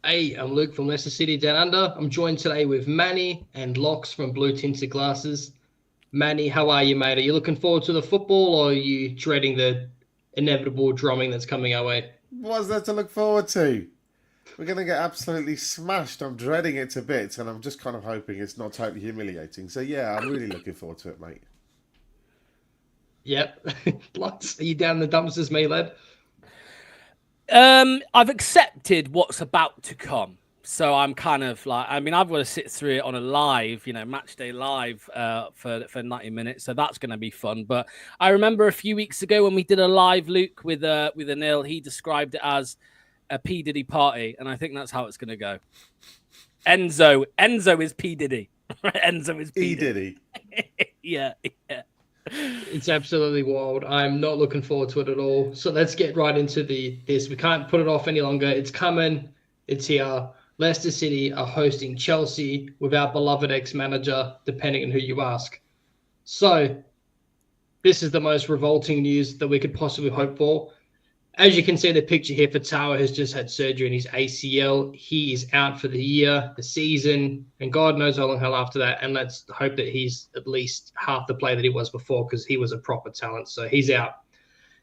Hey, I'm Luke from Leicester City Down Under. I'm joined today with Manny and Locks from Blue Tinted Glasses. Manny, how are you, mate? Are you looking forward to the football or are you dreading the inevitable drumming that's coming our way? What's there to look forward to? We're going to get absolutely smashed. I'm dreading it to bits, and I'm just kind of hoping it's not totally humiliating. So, yeah, I'm really looking forward to it, mate. Yep. Locks, are you down in the dumps as me, lad? I've accepted what's about to come. So I'm kind of like, I've got to sit through it on a live, match day live for 90 minutes. So that's going to be fun. But I remember a few weeks ago when we did a live Luke with a nil, he described it as a P Diddy party, and I think that's how it's going to go. Enzo is P Diddy. Enzo is P Diddy. yeah. It's absolutely wild. I'm not looking forward to it at all. So let's get right into this. We can't put it off any longer. It's coming. It's here. Leicester City are hosting Chelsea with our beloved ex-manager, depending on who you ask. So this is the most revolting news that we could possibly hope for. As you can see the picture here, Fatawa has just had surgery in his ACL. He is out for the year, the season, and God knows how long he'll after that. And let's hope that he's at least half the player that he was before, because he was a proper talent. So he's out.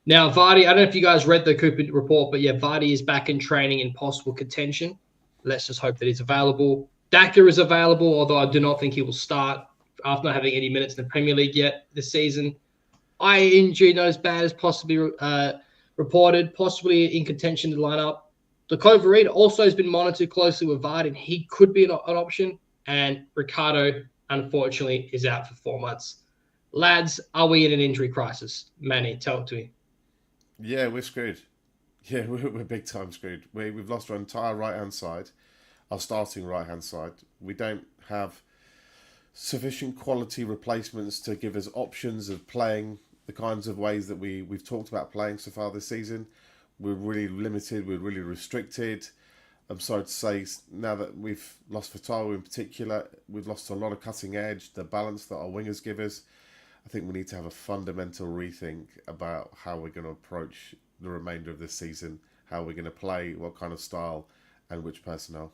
Now, Vardy, I don't know if you guys read the Cooper report, but yeah, Vardy is back in training in possible contention. Let's just hope that he's available. Daka is available, although I do not think he will start after not having any minutes in the Premier League yet this season. Eye injury, not as bad as possibly reported, possibly in contention to line up. The Reed also has been monitored closely with Vardy, and he could be an option. And Ricardo, unfortunately, is out for 4 months. Lads, are we in an injury crisis? Manny, tell it to me. Yeah, we're screwed. Yeah, we're big time screwed. We've lost our entire right-hand side, our starting right-hand side. We don't have sufficient quality replacements to give us options of playing the kinds of ways that we've talked about playing so far this season. We're really limited. We're really restricted. I'm sorry to say, now that we've lost Fatawa in particular, we've lost a lot of cutting edge, the balance that our wingers give us. I think we need to have a fundamental rethink about how we're going to approach the remainder of this season, how we're going to play, what kind of style, and which personnel.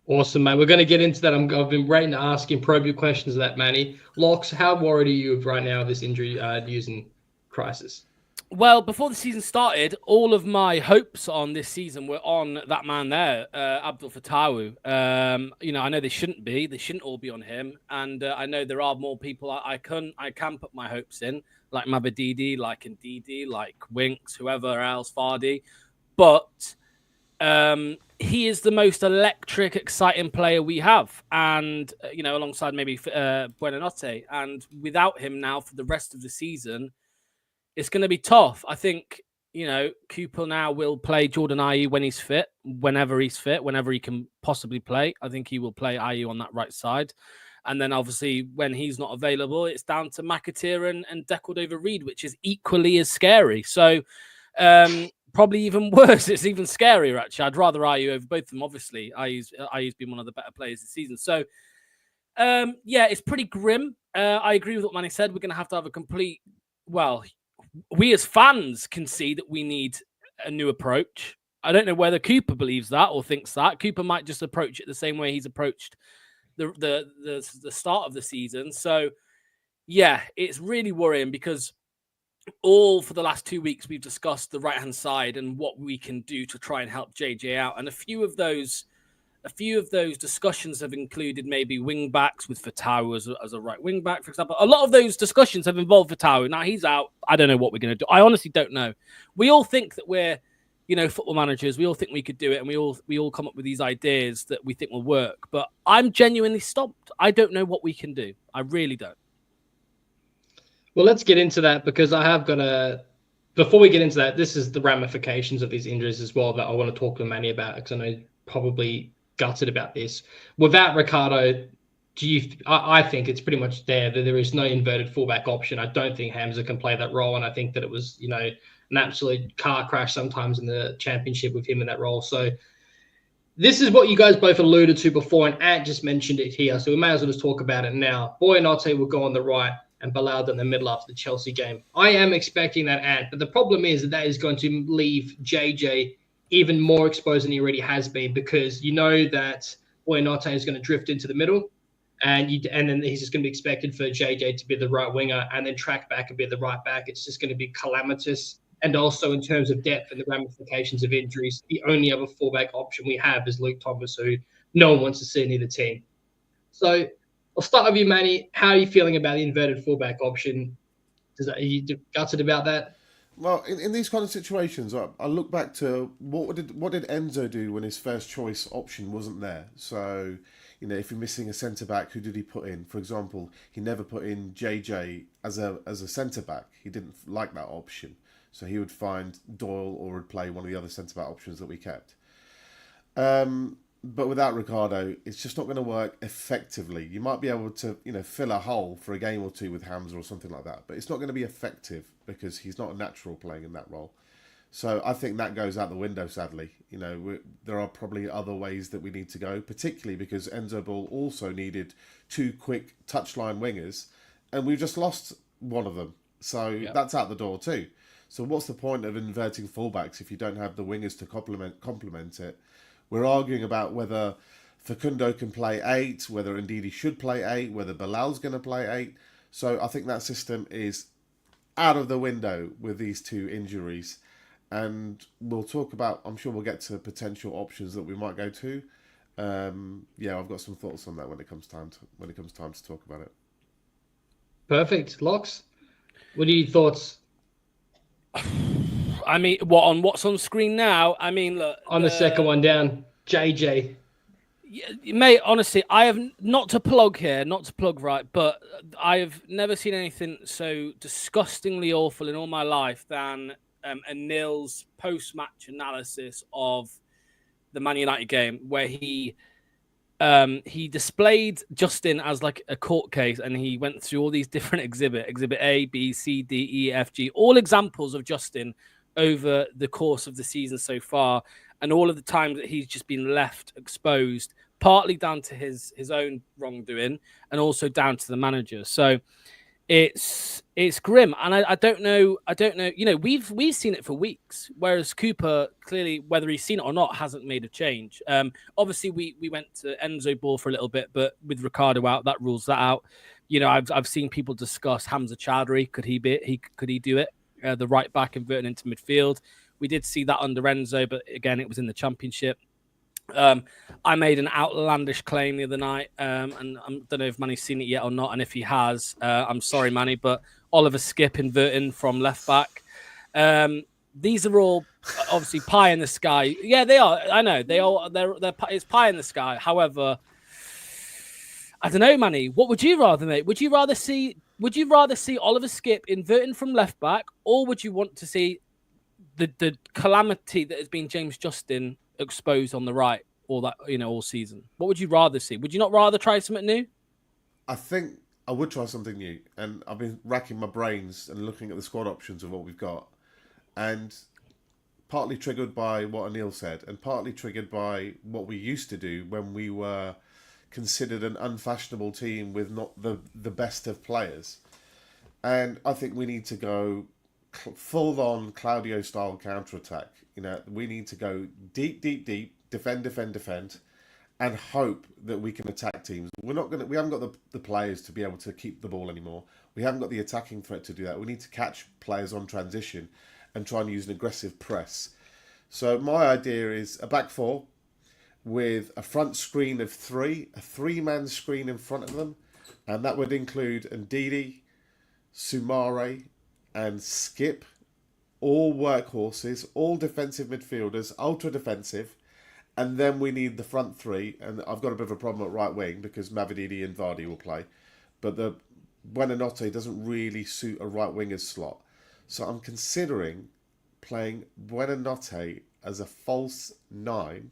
Awesome, mate. We're going to get into that. I've been waiting to ask and probe your questions of that, Manny. Locks, how worried are you right now of this injury news and crisis? Well, before the season started, all of my hopes on this season were on that man there, Abdul Fatawu. I know they shouldn't be. They shouldn't all be on him. And I know there are more people I can put my hopes in, like Mabadidi, like Ndidi, like Winks, whoever else, Vardy. But he is the most electric, exciting player we have. And, alongside maybe Buonanotte. And without him now for the rest of the season, it's going to be tough. I think, Cooper now will play Jordan Ayew when he's fit, whenever he can possibly play. I think he will play Ayew on that right side. And then obviously when he's not available, it's down to McAteer and Decordova-Reid, which is equally as scary. So probably even worse. It's even scarier, actually. I'd rather Ayew over both of them, obviously. Ayew's been one of the better players this season. So, it's pretty grim. I agree with what Manny said. We're going to have a complete, we as fans can see that we need a new approach. I don't know whether Cooper believes that or thinks that. Cooper might just approach it the same way he's approached the start of the season. So, yeah, it's really worrying because all for the last 2 weeks we've discussed the right-hand side and what we can do to try and help JJ out. And a few of those discussions have included maybe wing backs with Fatawu as a right wing back, for example. A lot of those discussions have involved Fatawu. Now he's out. I don't know what we're going to do. I honestly don't know. We all think that we're, football managers. We all think we could do it, and we all come up with these ideas that we think will work. But I'm genuinely stumped. I don't know what we can do. I really don't. Well, let's get into that because I have got a. Before we get into that, this is the ramifications of these injuries as well that I want to talk to Manny about, because I know probably gutted about this. Without Ricardo, I think it's pretty much there that there is no inverted fullback option. I don't think Hamza can play that role, and I think that it was an absolute car crash sometimes in the championship with him in that role. So this is what you guys both alluded to before, and Ant just mentioned it here, so we may as well just talk about it now. Buonanotte will go on the right and Balada in the middle after the Chelsea game. I am expecting that, Ant, but the problem is that is going to leave JJ even more exposed than he already has been, because you know that Buonanotte is going to drift into the middle, and then he's just going to be expected for JJ to be the right winger and then track back and be the right back. It's just going to be calamitous. And also in terms of depth and the ramifications of injuries, the only other fullback option we have is Luke Thomas, who no one wants to see in either team. So I'll start with you, Manny. How are you feeling about the inverted fullback option? Are you gutted about that? Well, in these kind of situations, I look back to what did Enzo do when his first choice option wasn't there? So, if you're missing a centre back, who did he put in? For example, he never put in JJ as a centre back. He didn't like that option, so he would find Doyle or would play one of the other centre back options that we kept. But without Ricardo, it's just not going to work effectively. You might be able to, fill a hole for a game or two with Hamza or something like that, but it's not going to be effective because he's not a natural playing in that role. So I think that goes out the window, sadly. There are probably other ways that we need to go, particularly because Enzo Ball also needed 2 quick touchline wingers, and we've just lost one of them. So That's out the door too. So what's the point of inverting fullbacks if you don't have the wingers to complement it? We're arguing about whether Facundo can play 8, whether indeed he should play 8, whether Bilal's going to play 8. So I think that system is out of the window with these 2 injuries. And we'll talk about, I'm sure we'll get to potential options that we might go to. I've got some thoughts on that when it comes time to talk about it. Perfect. Locks, what are your thoughts? I mean, what's on screen now? I mean, look, on the second one down, JJ. Mate, honestly, I have not to plug right, but I have never seen anything so disgustingly awful in all my life than Anil's post-match analysis of the Man United game, where he displayed Justin as like a court case, and he went through all these different exhibit A, B, C, D, E, F, G, all examples of Justin over the course of the season so far, and all of the times that he's just been left exposed, partly down to his own wrongdoing and also down to the manager. So it's grim, and I don't know. We've seen it for weeks, whereas Cooper clearly, whether he's seen it or not, hasn't made a change. Obviously we went to Enzo Ball for a little bit, but with Ricardo out, that rules that out. I've seen people discuss Hamza Chowdhury. Could he do it? The right back inverting into midfield. We did see that under Enzo, but again, it was in the Championship. I made an outlandish claim the other night, and I don't know if Manny's seen it yet or not. And if he has, I'm sorry, Manny, but Oliver Skipp inverting from left back. These are all obviously pie in the sky. Yeah, they are. I know they all. They're it's pie in the sky. However, I don't know, Manny. What would you rather, mate? Would you rather see Oliver Skipp inverting from left back, or would you want to see the calamity that has been James Justin exposed on the right all season? What would you rather see? Would you not rather try something new? I think I would try something new, and I've been racking my brains and looking at the squad options of what we've got, and partly triggered by what Anil said, and partly triggered by what we used to do when we were considered an unfashionable team with not the best of players. And I think we need to go full-on Claudio-style counter-attack. We need to go deep, defend, and hope that we can attack teams. We haven't got the players to be able to keep the ball anymore. We haven't got the attacking threat to do that. We need to catch players on transition and try and use an aggressive press. So my idea is a back 4 with a front screen of 3, a 3-man screen in front of them, and that would include Ndidi, Soumare, and Skipp, all workhorses, all defensive midfielders, ultra defensive, and then we need the front 3. And I've got a bit of a problem at right wing because Mavididi and Vardy will play, but the Buonanotte doesn't really suit a right winger's slot, so I'm considering playing Buonanotte as a false 9.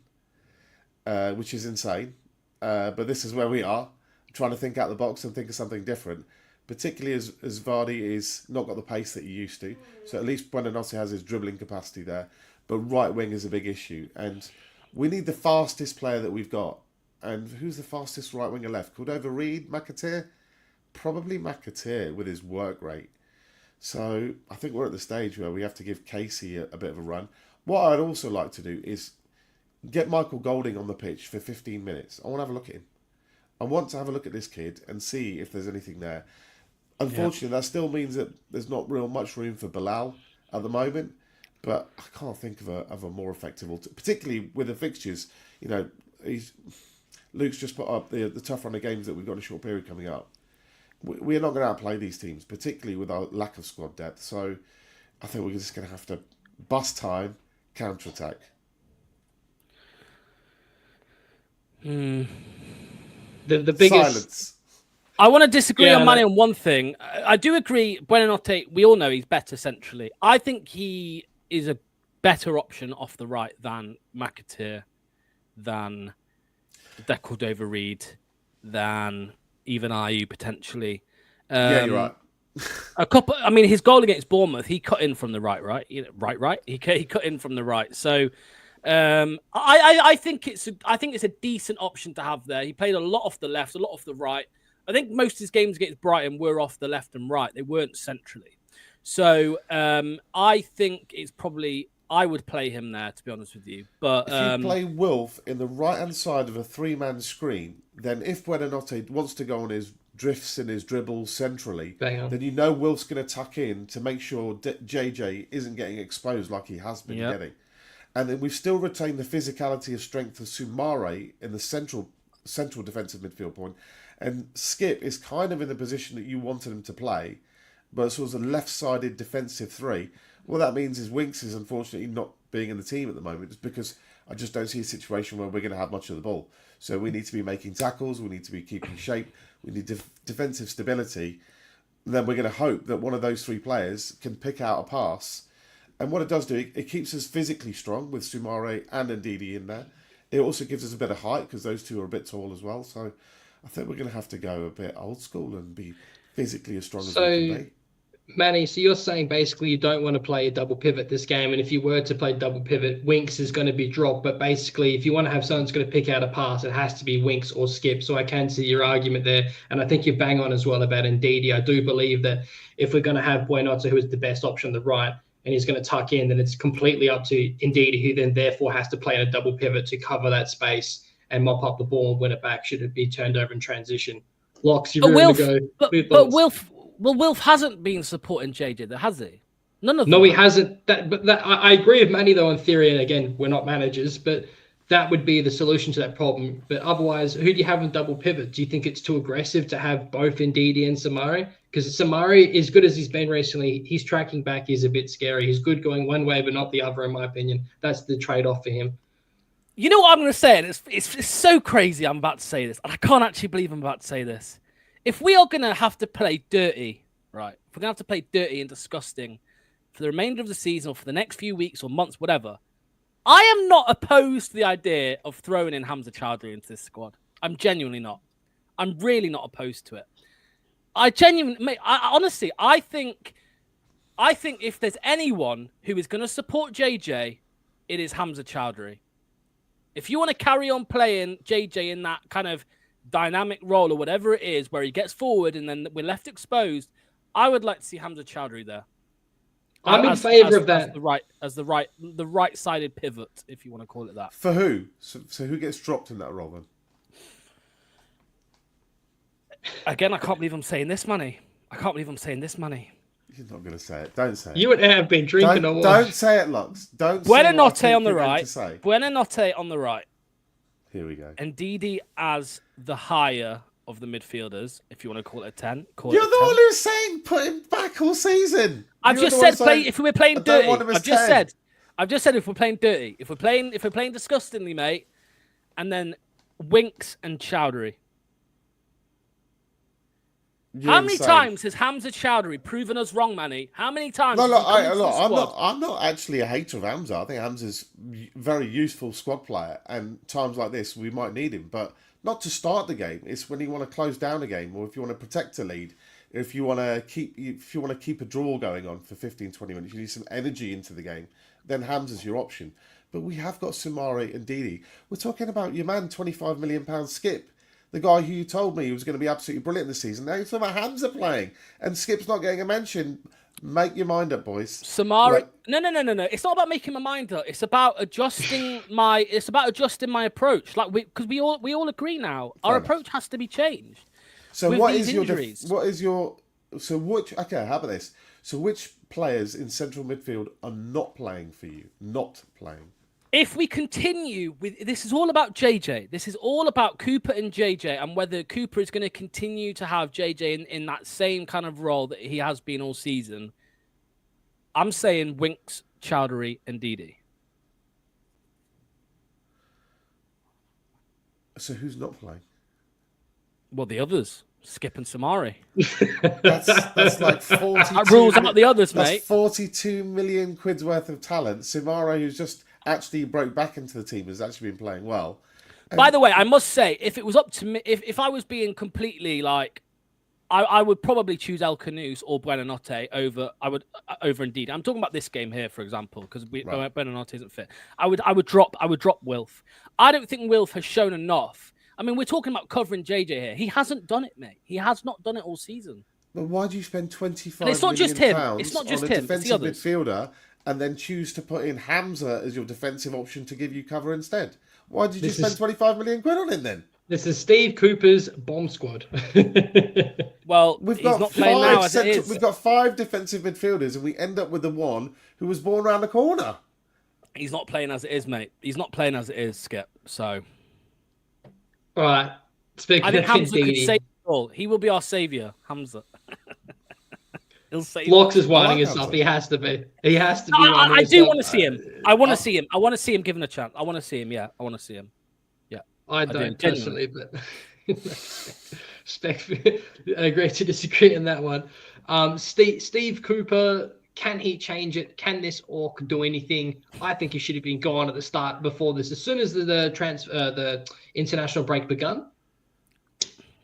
Which is insane, but this is where we are, trying to think out the box and think of something different, particularly as Vardy is not got the pace that he used to, so at least Buonanotte has his dribbling capacity there, but right wing is a big issue, and we need the fastest player that we've got. And who's the fastest right winger left? Cordova-Reid, McAteer? Probably McAteer with his work rate. So I think we're at the stage where we have to give Casey a bit of a run. What I'd also like to do is get Michael Golding on the pitch for 15 minutes. I want to have a look at him. I want to have a look at this kid and see if there's anything there. Unfortunately, that still means that there's not real much room for Bilal at the moment. But I can't think of a more effective, particularly with the fixtures. You know, Luke's just put up the tough run of games that we've got in a short period coming up. We're not going to outplay these teams, particularly with our lack of squad depth. So I think we're just going to have to bust time, counter-attack. The biggest Silence. I want to disagree Yeah, on Mane on one thing. I do agree. Buonanotte, we all know he's better centrally. I think he is a better option off the right than McAteer, than De Cordova-Reid, than even Ayew potentially. Yeah, you're right. A couple. I mean, his goal against Bournemouth, he cut in from the right. You know, right. He cut in from the right. So, I think it's a decent option to have there. He played a lot off the left, a lot off the right. I think most of his games against Brighton were off the left and right. They weren't centrally. So, I think it's probably I would play him there, to be honest with you. But if you play Wilf in the right-hand side of a three-man screen, then if Buonanotte wants to go on his drifts and his dribbles centrally, then you know Wilf's going to tuck in to make sure JJ isn't getting exposed like he has been getting. And then we've still retained the physicality of strength of Soumare in the central defensive midfield point. And Skip is kind of in the position that you wanted him to play, but sort of a left-sided defensive three. What that means is Winks is unfortunately not being in the team at the moment, just because I just don't see a situation where we're going to have much of the ball. So we need to be making tackles, we need to be keeping shape, we need defensive stability. And then we're going to hope that one of those three players can pick out a pass. And what it does do, it keeps us physically strong with Soumare and Ndidi in there. It also gives us a bit of height because those two are a bit tall as well. So I think we're going to have to go a bit old school and be physically as strong as we can be. Manny, so you're saying basically you don't want to play a double pivot this game, and if you were to play double pivot, Winks is going to be dropped. But basically, if you want to have someone who's going to pick out a pass, it has to be Winks or Skip. So I can see your argument there, and I think you bang on as well about Ndidi. I do believe that if we're going to have Buonanotte, who is the best option on the right, and he's going to tuck in, then it's completely up to Ndidi, who then therefore has to play in a double pivot to cover that space and mop up the ball and win it back should it be turned over in transition. Locks, you're ready to go. But Wilf hasn't been supporting JJ, though, has he? None of them. No, he hasn't. I agree with Manny, though, in theory. And again, we're not managers, but that would be the solution to that problem. But otherwise, who do you have in double pivot? Do you think it's too aggressive to have both Ndidi and Soumare? Because Soumare, as good as he's been recently, he's tracking back. He's a bit scary. He's good going one way, but not the other, in my opinion. That's the trade-off for him. You know what I'm going to say? And it's so crazy I'm about to say this. And I can't actually believe I'm about to say this. If we are going to have to play dirty, right? If we're going to have to play dirty and disgusting for the remainder of the season or for the next few weeks or months, whatever, I am not opposed to the idea of throwing in Hamza Chowdhury into this squad. I'm genuinely not. I'm really not opposed to it. Honestly, I think if there's anyone who is going to support JJ, it is Hamza Chowdhury. If you want to carry on playing JJ in that kind of dynamic role or whatever it is, where he gets forward and then we're left exposed, I would like to see Hamza Chowdhury there. I'm in favour of that. As the right-sided pivot, if you want to call it that. For who? So who gets dropped in that role then? Again, I can't believe I'm saying this, Manny. You're not going to say it. Don't say it. You would have been drinking a lot. Don't say it, Lux. Don't say Buonanotte on the right. Buonanotte on the right. Here we go. Ndidi as the higher of the midfielders, if you want to call it a 10. You're the one who's saying put him back all season. I've just said if we were playing dirty. I've just said if we're playing dirty. If we're playing disgustingly, mate, and then Winks and Chowdhury. How many times has Hamza Chowdhury proven us wrong, Manny? How many times? I'm not actually a hater of Hamza. I think Hamza's a very useful squad player, and times like this we might need him, but not to start the game. It's when you want to close down a game, or if you want to protect a lead, if you want to keep a draw going on for 15, 20 minutes, you need some energy into the game. Then Hamza's your option. But we have got Soumare and Ndidi. We're talking about your man, £25 million Skip. The guy who you told me was going to be absolutely brilliant this season. Now you're talking about Hamza playing, and Skip's not getting a mention. Make your mind up, boys. Samari, Like, no. It's not about making my mind up. It's about adjusting my. It's about adjusting my approach. Like because we all agree now. Our fair enough. approach has to be changed So with what these is your injuries. so which okay, how about this? So which players in central midfield are not playing for you? Not playing. If we continue with this, is all about JJ. This is all about Cooper and JJ, and whether Cooper is going to continue to have JJ in that same kind of role that he has been all season. I'm saying Winks, Chowdhury, and Didi. So who's not playing? Well, the others, Skip and Samari. That's like 42. That rules out the others, that's mate. 42 million quid's worth of talent. Simaro, who's just actually broke back into the team, has actually been playing well. By the way, I must say, if it was up to me, if I was being completely like, I would probably choose El Canous or Buenanotte over Indeed. I'm talking about this game here, for example, because Buenanotte isn't fit. I would drop Wilf. I don't think Wilf has shown enough. I mean, we're talking about covering JJ here. He hasn't done it, mate. He has not done it all season. But why do you spend 25 And it's not million just him. pounds It's not just on a him. It's the defensive others. midfielder and then choose to put in Hamza as your defensive option to give you cover instead? Why did you spend 25 million quid on him then? This is Steve Cooper's bomb squad. Well, He's not playing now as it is. We've got 5 defensive midfielders, and we end up with the one who was born around the corner. He's not playing as it is, mate. He's not playing as it is, Skip. So, all right. Speaking I think of Hamza could Ndidi, save it all. He will be our savior, Hamza. He'll save. Locks is winding like us up. Hamza. He has to be. He has to be. No, winding I us do up. want to see him. I want to see him. I want to see him given a chance. I want to see him. Yeah, I want to see him. Yeah, I do, don't genuinely. personally, but I agree to disagree in that one. Steve Cooper, can he change it? Can this orc do anything? I think he should have been gone at the start before this. As soon as the international break begun,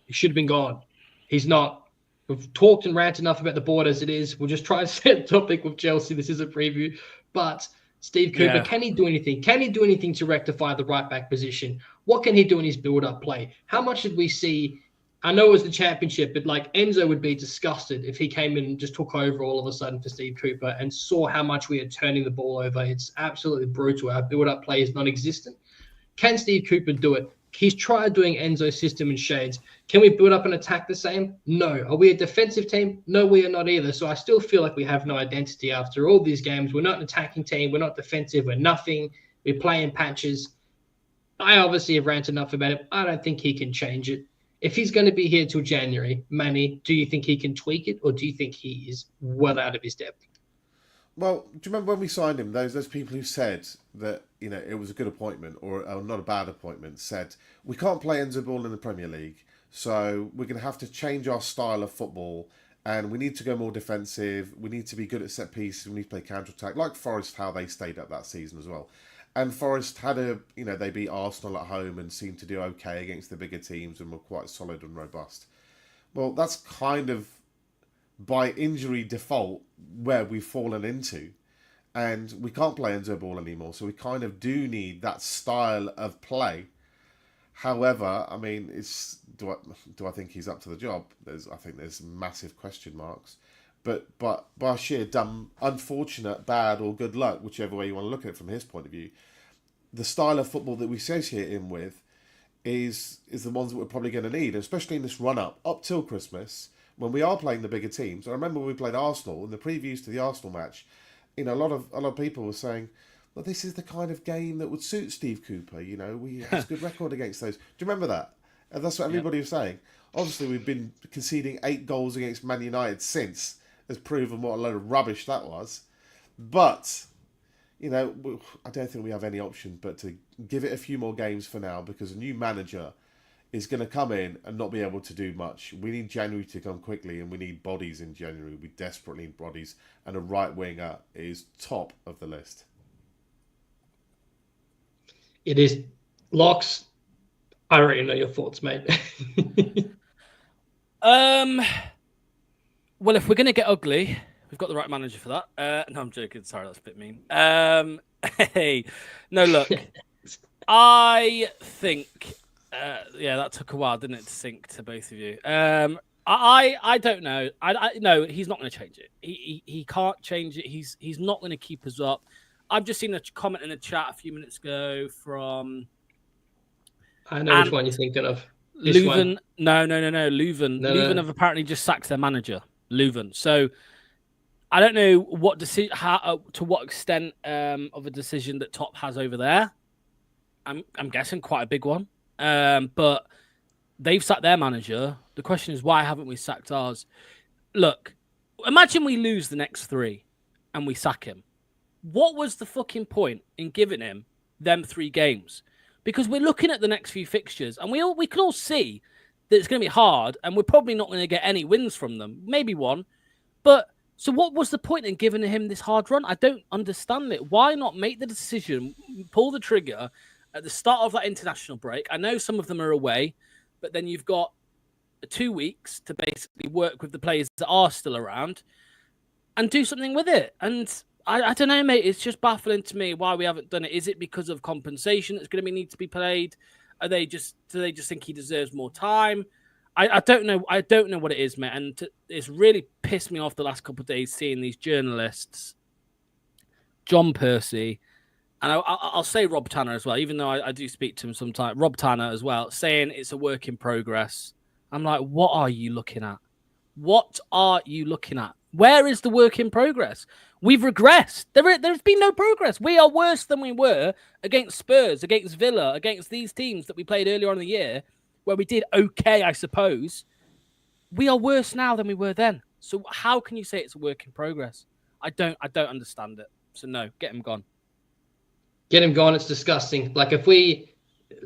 he should have been gone. He's not. We've talked and ranted enough about the board as it is. We'll just try and set a topic with Chelsea. This is a preview, but Steve Cooper, can he do anything? Can he do anything to rectify the right back position? What can he do in his build-up play? How much did we see? I know it was the championship, but like Enzo would be disgusted if he came in and just took over all of a sudden for Steve Cooper and saw how much we are turning the ball over. It's absolutely brutal. Our build-up play is non-existent. Can Steve Cooper do it? He's tried doing Enzo's system and shades. Can we build up and attack the same? No. Are we a defensive team? No, we are not either. So I still feel like we have no identity after all these games. We're not an attacking team. We're not defensive. We're nothing. We play in patches. I obviously have ranted enough about it. I don't think he can change it. If he's going to be here till January, Manny, do you think he can tweak it, or do you think he is well out of his depth? Well, do you remember when we signed him? Those people who said that it was a good appointment or not a bad appointment said we can't play Enzo ball in the Premier League, so we're going to have to change our style of football, and we need to go more defensive. We need to be good at set pieces. We need to play counter attack, like Forest, how they stayed up that season as well. And Forest had they beat Arsenal at home and seemed to do okay against the bigger teams and were quite solid and robust. Well, that's kind of by injury default where we've fallen into, and we can't play Enzo ball anymore, so we kind of do need that style of play. However, I mean, do I think he's up to the job? I think there's massive question marks, but by sheer dumb, unfortunate, bad or good luck, whichever way you want to look at it from his point of view, the style of football that we associate him with is the ones that we're probably going to need, especially in this run up till Christmas, when we are playing the bigger teams. I remember when we played Arsenal in the previews to the Arsenal match. A lot of people were saying, "Well, this is the kind of game that would suit Steve Cooper." We have a good record against those. Do you remember that? And that's what everybody was saying. Obviously, we've been conceding 8 goals against Man United since, has proven what a load of rubbish that was. But I don't think we have any option but to give it a few more games for now, because a new manager is going to come in and not be able to do much. We need January to come quickly, and we need bodies in January. We desperately need bodies, and a right winger is top of the list. It is. Locks, I already know your thoughts, mate. Well, if we're going to get ugly, we've got the right manager for that. No, I'm joking. Sorry, that's a bit mean. Hey, no, look, I think, that took a while, didn't it, to sink to both of you. I don't know. No, he's not going to change it. He can't change it. He's not going to keep us up. I've just seen a comment in the chat a few minutes ago from I know which one you're thinking of. This Leuven. one. No. Leuven. No, Leuven no. have apparently just sacked their manager, Leuven. So I don't know what decision, to what extent of a decision that Top has over there. I'm guessing quite a big one. But they've sacked their manager. The question is, why haven't we sacked ours? Look, imagine we lose the next 3 and we sack him. What was the fucking point in giving him them 3 games? Because we're looking at the next few fixtures and we can all see that it's going to be hard and we're probably not going to get any wins from them. Maybe one. But so what was the point in giving him this hard run? I don't understand it. Why not make the decision, pull the trigger at the start of that international break? I know some of them are away, but then you've got 2 weeks to basically work with the players that are still around and do something with it. And I don't know, mate. It's just baffling to me why we haven't done it. Is it because of compensation that's going to need to be paid? Do they just think he deserves more time? I don't know. I don't know what it is, mate. And it's really pissed me off the last couple of days seeing these journalists, John Percy, and I'll say Rob Tanner as well, even though I do speak to him sometimes. Rob Tanner as well, saying it's a work in progress. I'm like, what are you looking at? What are you looking at? Where is the work in progress? We've regressed. There's been no progress. We are worse than we were against Spurs, against Villa, against these teams that we played earlier on in the year, where we did okay, I suppose. We are worse now than we were then. So how can you say it's a work in progress? I don't understand it. So no, get him gone. Get him gone. It's disgusting. Like if we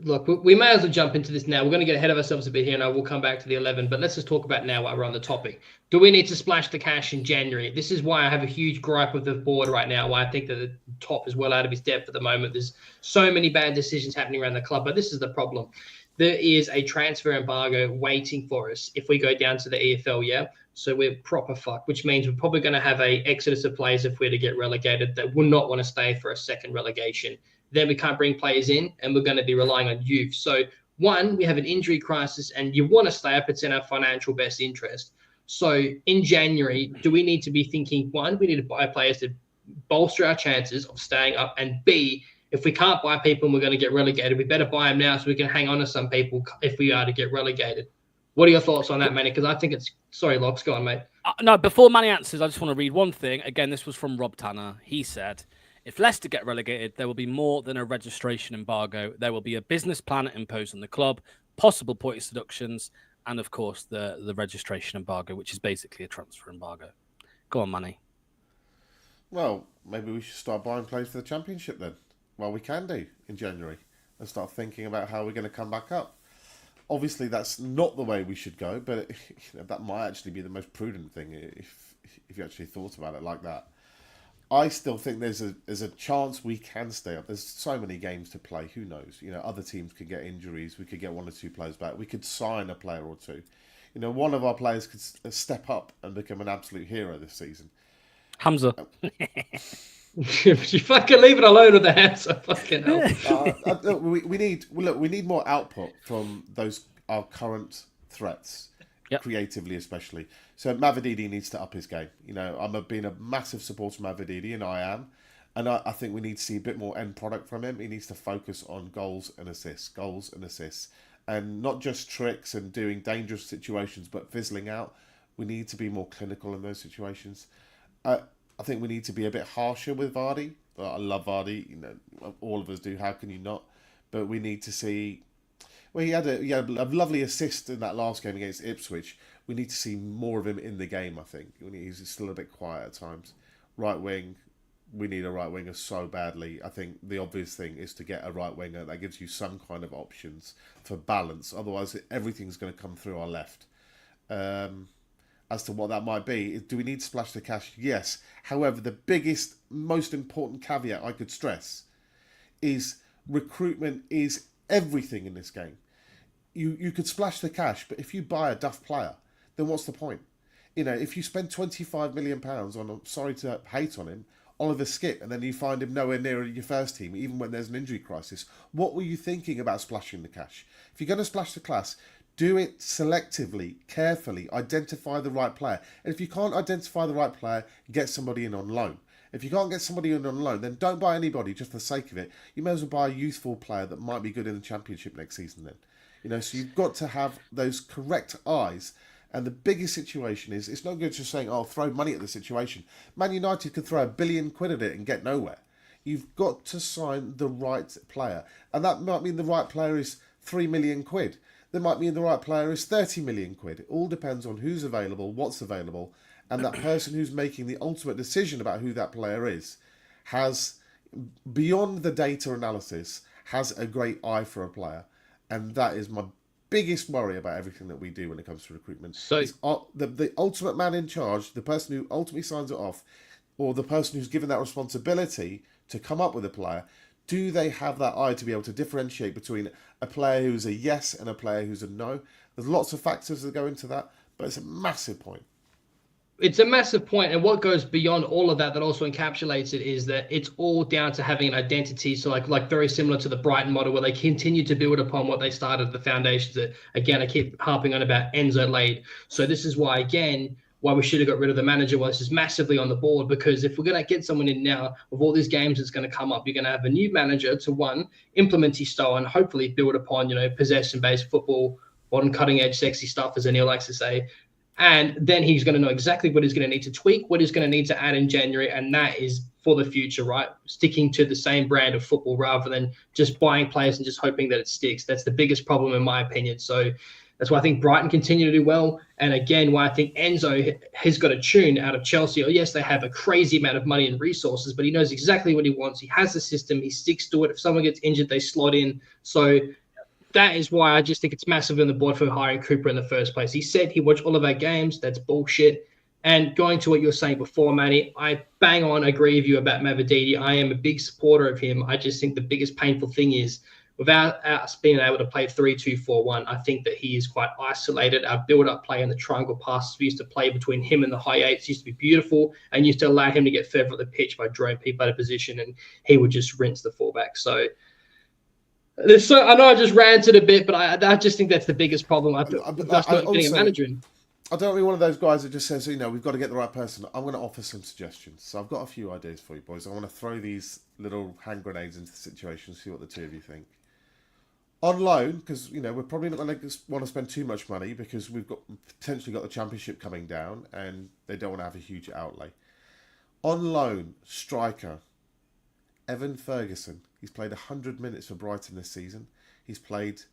may as well jump into this now. We're going to get ahead of ourselves a bit here, and I will come back to the 11. But let's just talk about now while we're on the topic. Do we need to splash the cash in January? This is why I have a huge gripe with the board right now. Why I think that the Top is well out of his depth at the moment. There's so many bad decisions happening around the club, but this is the problem. There is a transfer embargo waiting for us if we go down to the EFL, yeah? So we're proper fucked, which means we're probably going to have a exodus of players if we're to get relegated that will not want to stay for a second relegation. Then we can't bring players in, and we're going to be relying on youth. So, one, we have an injury crisis, and you want to stay up. It's in our financial best interest. So, in January, do we need to be thinking, one, we need to buy players to bolster our chances of staying up, and B, if we can't buy people and we're going to get relegated, we better buy them now so we can hang on to some people if we are to get relegated. What are your thoughts on that, Manny? Because I think it's... Sorry, Locks, go on, mate. No, before Manny answers, I just want to read one thing. Again, this was from Rob Tanner. He said, if Leicester get relegated, there will be more than a registration embargo. There will be a business plan imposed on the club, possible points deductions, and, of course, the registration embargo, which is basically a transfer embargo. Go on, Manny. Well, maybe we should start buying players for the Championship then. Well, we can do in January and start thinking about how we're going to come back up. Obviously, that's not the way we should go, but that might actually be the most prudent thing if you actually thought about it like that. I still think there's a chance we can stay up. There's so many games to play. Who knows? You know, other teams could get injuries. We could get 1 or 2 players back. We could sign a player or 2. You know, one of our players could step up and become an absolute hero this season. Hamza. You fucking leave it alone with the Hamza. Fucking hell. We need more output from our current threats. Yep. Creatively especially. So Mavididi needs to up his game. You know, I'm being a massive supporter of Mavididi, and I am. And I think we need to see a bit more end product from him. He needs to focus on goals and assists. And not just tricks and doing dangerous situations, but fizzling out. We need to be more clinical in those situations. I think we need to be a bit harsher with Vardy. I love Vardy. You know, all of us do. How can you not? But we need to see... Well, he had a lovely assist in that last game against Ipswich. We need to see more of him in the game, I think. He's still a bit quiet at times. Right wing, we need a right winger so badly. I think the obvious thing is to get a right winger that gives you some kind of options for balance. Otherwise, everything's going to come through our left. As to what that might be, do we need to splash the cash? Yes. However, the biggest, most important caveat I could stress is recruitment is everything in this game. You could splash the cash, but if you buy a duff player, then what's the point? You know, if you spend £25 million on, I'm sorry to hate on him, Oliver Skip, and then you find him nowhere near your first team, even when there's an injury crisis, what were you thinking about splashing the cash? If you're going to splash the cash, Do it selectively, carefully, identify the right player. And if you can't identify the right player, get somebody in on loan. If you can't get somebody in on loan, then don't buy anybody just for the sake of it. You may as well buy a youthful player that might be good in the Championship next season then. So you've got to have those correct eyes. And the biggest situation is, it's not good just saying, oh, throw money at the situation. Man United could throw £1 billion at it and get nowhere. You've got to sign the right player. And that might mean the right player is £3 million. There might mean the right player is 30 million quid. It all depends on who's available, what's available, and that person who's making the ultimate decision about who that player is has, beyond the data analysis, has a great eye for a player. And that is my biggest worry about everything that we do when it comes to recruitment. So the ultimate man in charge, the person who ultimately signs it off, or the person who's given that responsibility to come up with a player, do they have that eye to be able to differentiate between a player who's a yes and a player who's a no? There's lots of factors that go into that, but it's a massive point. It's a massive point, and what goes beyond all of that also encapsulates it is that it's all down to having an identity. So like very similar to the Brighton model, where they continue to build upon what they started, the foundations that, again, I keep harping on about Enzo laid. So this is why, again, why we should have got rid of the manager. Well, this is massively on the board, because if we're going to get someone in now, with all these games that's going to come up, you're going to have a new manager to, one, implement his style and hopefully build upon, possession-based football, modern cutting-edge, sexy stuff, as Anil likes to say. And then he's going to know exactly what he's going to need to tweak, what he's going to need to add in January, and that is for the future, right? Sticking to the same brand of football rather than just buying players and just hoping that it sticks. That's the biggest problem, in my opinion. So that's why I think Brighton continue to do well. And again, why I think Enzo has got a tune out of Chelsea. Yes, they have a crazy amount of money and resources, but he knows exactly what he wants. He has the system. He sticks to it. If someone gets injured, they slot in. So that is why I just think it's massively on the board for hiring Cooper in the first place. He said he watched all of our games. That's bullshit. And going to what you were saying before, Manny, I bang on agree with you about Mavididi. I am a big supporter of him. I just think the biggest painful thing is, without us being able to play 3-2-4-1, I think that he is quite isolated. Our build-up play and the triangle passes we used to play between him and the high eights used to be beautiful, and used to allow him to get further up the pitch by drawing people out of position, and he would just rinse the fullback. So I know I just ranted a bit, but I just think that's the biggest problem. That's not getting a manager in. I don't want to be one of those guys that just says, we've got to get the right person. I'm going to offer some suggestions. So I've got a few ideas for you, boys. I want to throw these little hand grenades into the situation, see what the two of you think. On loan, because we're probably not going to want to spend too much money, because we've potentially got the Championship coming down and they don't want to have a huge outlay. On loan, striker, Evan Ferguson. He's played 100 minutes for Brighton this season. He's played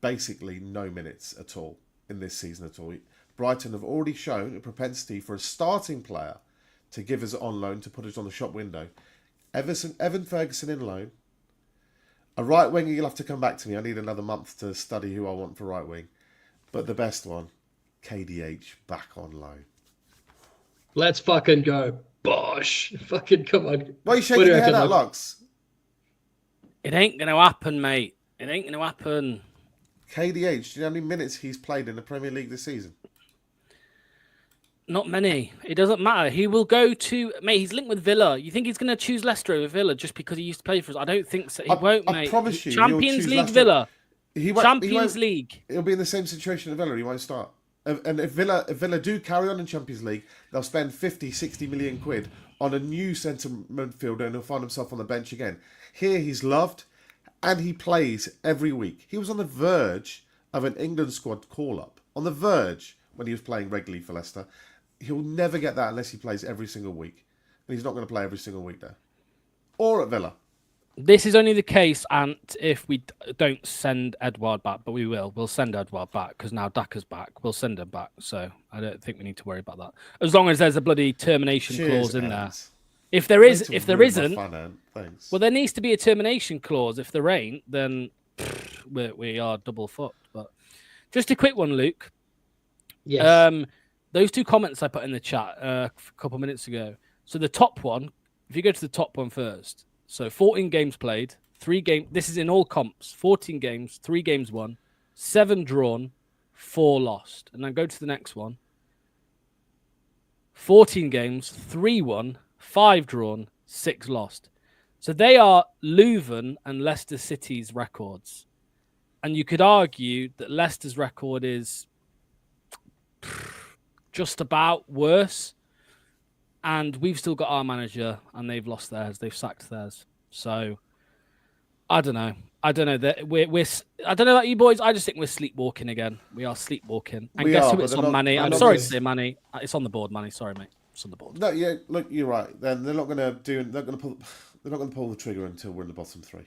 basically no minutes at all in this season at all. Brighton have already shown a propensity for a starting player to give us on loan, to put us on the shop window. Evan Ferguson in loan. A right winger, you'll have to come back to me. I need another month to study who I want for right wing. But the best one, KDH back on loan. Let's fucking go. Bosh. Fucking come on. Why are you shaking your head at, Lux? It ain't going to happen, mate. It ain't going to happen. KDH, do you know how many minutes he's played in the Premier League this season? Not many. It doesn't matter. He will go to... Mate, he's linked with Villa. You think he's going to choose Leicester over Villa just because he used to play for us? I don't think so. He won't, mate. I promise you. Champions League Villa. Champions League. He'll be in the same situation at Villa. He won't start. And if Villa do carry on in Champions League, they'll spend 50, 60 million quid on a new centre midfielder, and he'll find himself on the bench again. Here he's loved, and he plays every week. He was on the verge of an England squad call-up. On the verge when he was playing regularly for Leicester. He'll never get that unless he plays every single week. And he's not going to play every single week there. Or at Villa. This is only the case, and if we don't send Edouard back, but we will. We'll send Edouard back, because now Daka's back. We'll send him back. So I don't think we need to worry about that. As long as there's a bloody termination clause in there. If there isn't, well, there needs to be a termination clause. If there ain't, then we are double fucked. But just a quick one, Luke. Yes. Those two comments I put in the chat a couple of minutes ago. So the top one, if you go to the top one first. So 14 games played, 3 games. This is in all comps. 14 games, 3 games won, 7 drawn, 4 lost. And then go to the next one. 14 games, 3 won, 5 drawn, 6 lost. So they are Leuven and Leicester City's records. And you could argue that Leicester's record is just about worse. And we've still got our manager, and they've lost theirs. They've sacked theirs. So I don't know. I don't know that we're. I don't know about you boys. I just think we're sleepwalking again. We are sleepwalking. And We guess are, who but it's they're on, not- Manny? they're I'm not sorry gonna- to say, Manny. It's on the board, Manny. Sorry, mate. It's on the board. No, yeah, look, you're right. Then they're not going to do. They're not going to pull the trigger until we're in the bottom three,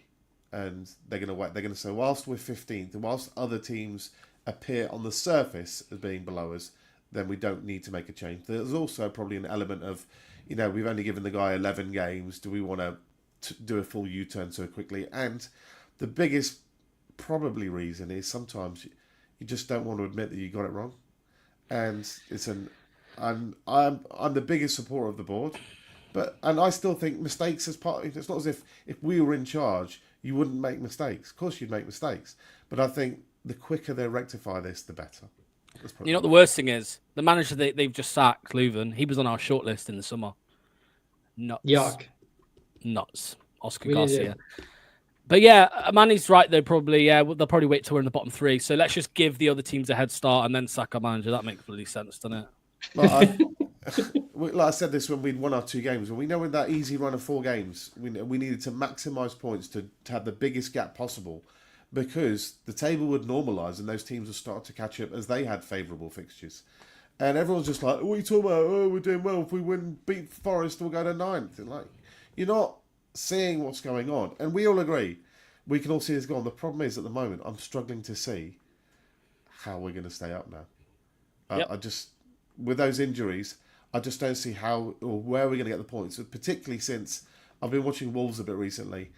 and they're going to wait. They're going to say, whilst we're 15th, and whilst other teams appear on the surface as being below us, then we don't need to make a change. There's also probably an element of, we've only given the guy 11 games. Do we want to do a full U-turn so quickly? And the biggest probably reason is sometimes you just don't want to admit that you got it wrong, and I'm the biggest supporter of the board, and I still think mistakes as part. It's not as if we were in charge, you wouldn't make mistakes. Of course, you'd make mistakes, but I think the quicker they rectify this, the better. You know what the worst thing is? The manager they've just sacked, Leuven, he was on our shortlist in the summer. Nuts. Yuck. Nuts. Oscar We need Garcia. it. But yeah, Manny's right. They'll probably wait till we're in the bottom three. So let's just give the other teams a head start and then sack our manager. That makes bloody sense, doesn't it? Like I said this when we'd won our 2 games. When we know in that easy run of 4 games, we needed to maximise points to have the biggest gap possible, because the table would normalise and those teams would start to catch up as they had favourable fixtures. And everyone's just like, what are you talking about? Oh, we're doing well. If we beat Forest, we'll go to 9th. And like, you're not seeing what's going on. And we all agree. We can all see this go on. The problem is, at the moment, I'm struggling to see how we're going to stay up now. Yep. I just, with those injuries, I just don't see how or where we're going to get the points. Particularly since I've been watching Wolves a bit recently.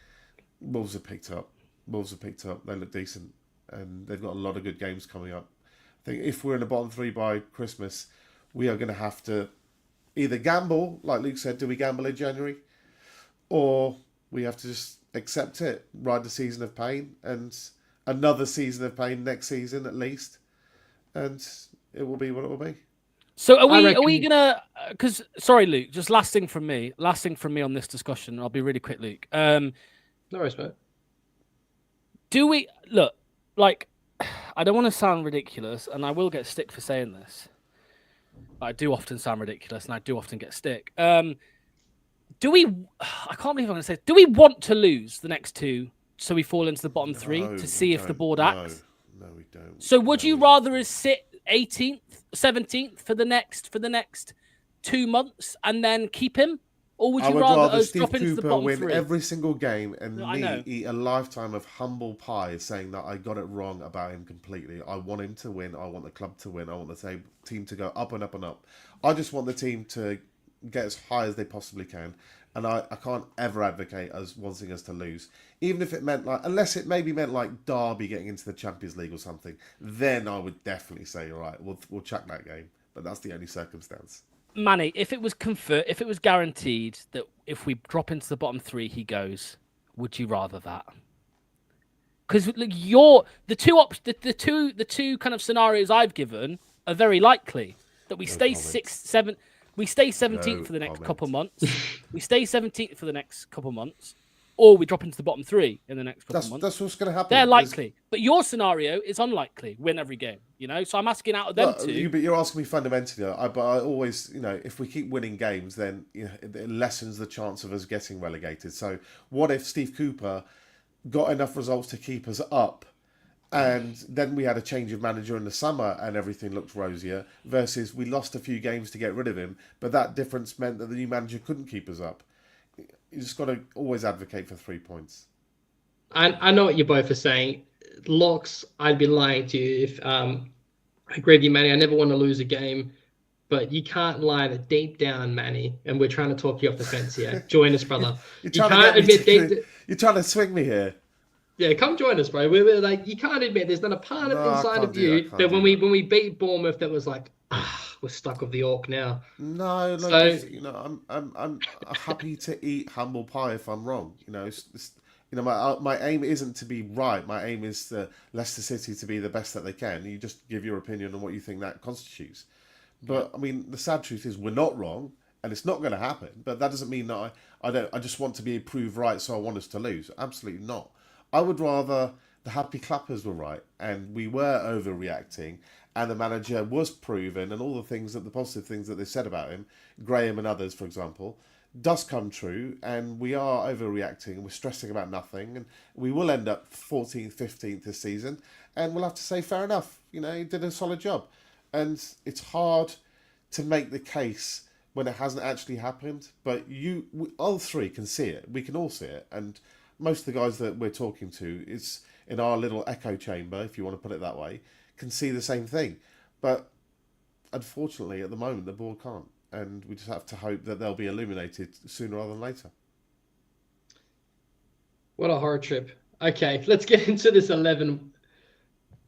Wolves have picked up. They look decent. And they've got a lot of good games coming up. I think if we're in the bottom 3 by Christmas, we are going to have to either gamble, like Luke said, do we gamble in January? Or we have to just accept it, ride the season of pain, and another season of pain next season at least. And it will be what it will be. So are we reckon- gonna? Because sorry, Luke. Just last thing from me on this discussion. I'll be really quick, Luke. No worries, mate. Do we look like? I don't want to sound ridiculous, and I will get stick for saying this. But I do often sound ridiculous, and I do often get stick. Do we? I can't believe I'm going to say. Do we want to lose the next 2 so we fall into the bottom 3 No, to see we if the don't. board acts? No, we don't. So would No, you we rather us sit 18th, 17th for the next 2 months and then keep him, or would I you would rather rather us Steve drop into the Cooper bottom win 3? every single game and I know. me eat a lifetime of humble pie saying that I got it wrong about him completely. I want him to win. I want the club to win. I want the team to go up and up and up. I just want the team to get as high as they possibly can. And I can't ever advocate as wanting us to lose. Even if it meant unless it maybe meant like Derby getting into the Champions League or something, then I would definitely say, all right, we'll chuck that game. But that's the only circumstance. Manny, if it was guaranteed that if we drop into the bottom 3, he goes, would you rather that? Because the two kind of scenarios I've given are very likely that we stay comment. 6th, 7th. We stay 17th No for the next comment. couple months. We stay 17th for the next couple months, or we drop into the bottom 3 in the next couple months. That's what's going to happen. They're likely, but your scenario is unlikely. Win every game, So I'm asking out of them two. But you're asking me fundamentally. But I always, if we keep winning games, then it lessens the chance of us getting relegated. So what if Steve Cooper got enough results to keep us up, and then we had a change of manager in the summer and everything looked rosier, versus we lost a few games to get rid of him, but that difference meant that the new manager couldn't keep us up. You just got to always advocate for 3 points. I know what you both are saying. Locks, I'd be lying to you if I agree with you, Manny. I never want to lose a game, but you can't lie that deep down, Manny, and we're trying to talk you off the fence here. Join us, brother. You're You trying can't to admit get me deep. You're trying to swing me here. Yeah, come join us, bro. We're like, you can't admit there's not a part No, I inside can't of do you that, I that can't when do we when we beat Bournemouth, that was like, we're stuck with the Orc now. No, look, So- I'm happy to eat humble pie if I'm wrong. My aim isn't to be right. My aim is for Leicester City to be the best that they can. You just give your opinion on what you think that constitutes. But I mean, the sad truth is we're not wrong, and it's not going to happen. But that doesn't mean that I just want to be proved right, so I want us to lose. Absolutely not. I would rather the happy clappers were right, and we were overreacting, and the manager was proven, and all the positive things that they said about him, Graham and others, for example, does come true, and we are overreacting, and we're stressing about nothing, and we will end up 14th, 15th this season, and we'll have to say, fair enough, he did a solid job. And it's hard to make the case when it hasn't actually happened, but all three can see it. We can all see it, and most of the guys that we're talking to is in our little echo chamber, if you want to put it that way, can see the same thing. But unfortunately, at the moment, the board can't, and we just have to hope that they'll be illuminated sooner rather than later. What a horror trip. Okay, let's get into this 11.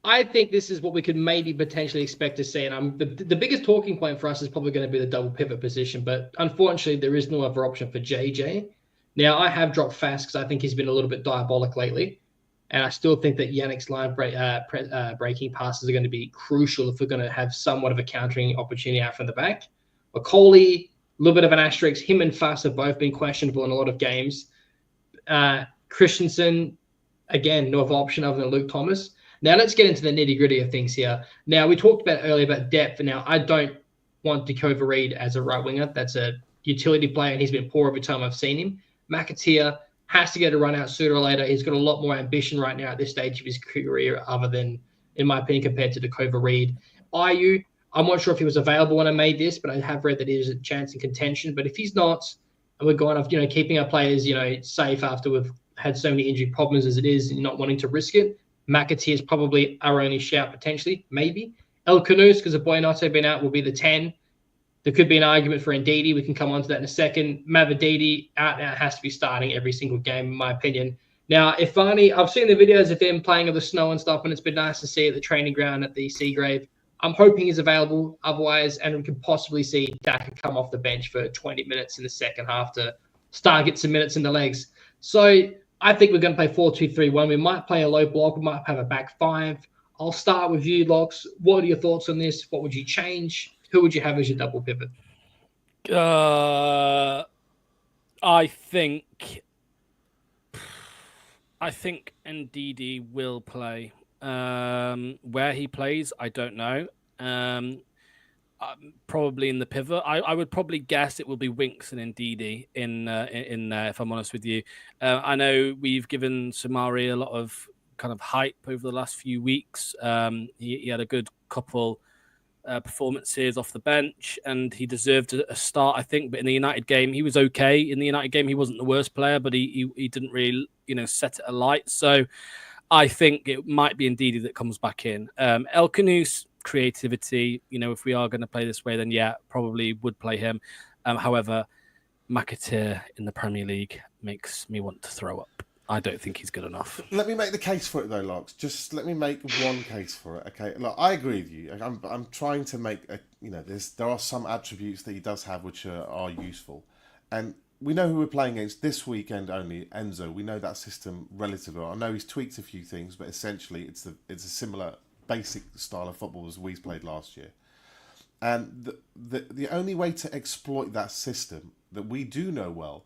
I think this is what we could maybe potentially expect to see. And the biggest talking point for us is probably going to be the double pivot position. But unfortunately, there is no other option for JJ. Now, I have dropped Fast because I think he's been a little bit diabolic lately. And I still think that Yannick's line breaking passes are going to be crucial if we're going to have somewhat of a countering opportunity out from the back. Macaulay, a little bit of an asterisk. Him and Fast have both been questionable in a lot of games. Christensen, again, no other option other than Luke Thomas. Now, let's get into the nitty-gritty of things here. Now, we talked about earlier about depth, and now I don't want Dakota Reed as a right winger. That's a utility player, and he's been poor every time I've seen him. McAteer has to get a run out sooner or later. He's got a lot more ambition right now at this stage of his career, other than, in my opinion, compared to Dakota Reed. Ayew, I'm not sure if he was available when I made this, but I have read that he has a chance in contention. But if he's not, and we're going off, keeping our players, safe after we've had so many injury problems as it is, and not wanting to risk it, McAteer is probably our only shout potentially, maybe. El Canoes, because of Boyanato being out, will be the 10. There could be an argument for Ndidi. We can come on to that in a second. Mavididi out now has to be starting every single game, in my opinion. Now, Ifani, I've seen the videos of him playing in the snow and stuff, and it's been nice to see at the training ground at the Seagrave. I'm hoping he's available otherwise, and we can possibly see Daka come off the bench for 20 minutes in the second half to start get some minutes in the legs. So I think we're going to play 4-2-3-1. We might play a low block. We might have a back five. I'll start with you, Locks. What are your thoughts on this? What would you change? Who would you have as your double pivot? I think Ndidi will play. Where he plays, I don't know. Probably in the pivot. I would probably guess it will be Winks and Ndidi in there, if I'm honest with you. I know we've given Samari a lot of kind of hype over the last few weeks. He had a good couple performances off the bench, and he deserved a start, I think. But in the United game, he was okay. In the United game, he wasn't the worst player, but he didn't really, set it alight. So I think it might be Ndidi that comes back in. El Canoes, creativity, if we are going to play this way, then yeah, probably would play him. However, McAteer in the Premier League makes me want to throw up. I don't think he's good enough. Let me make the case for it though, Locks. Just let me make one case for it. Okay, look, I agree with you. I'm trying to make there are some attributes that he does have which are useful, and we know who we're playing against this weekend only. Enzo. We know that system relatively well. I know he's tweaked a few things, but essentially it's a similar basic style of football as we played last year. And the only way to exploit that system that we do know well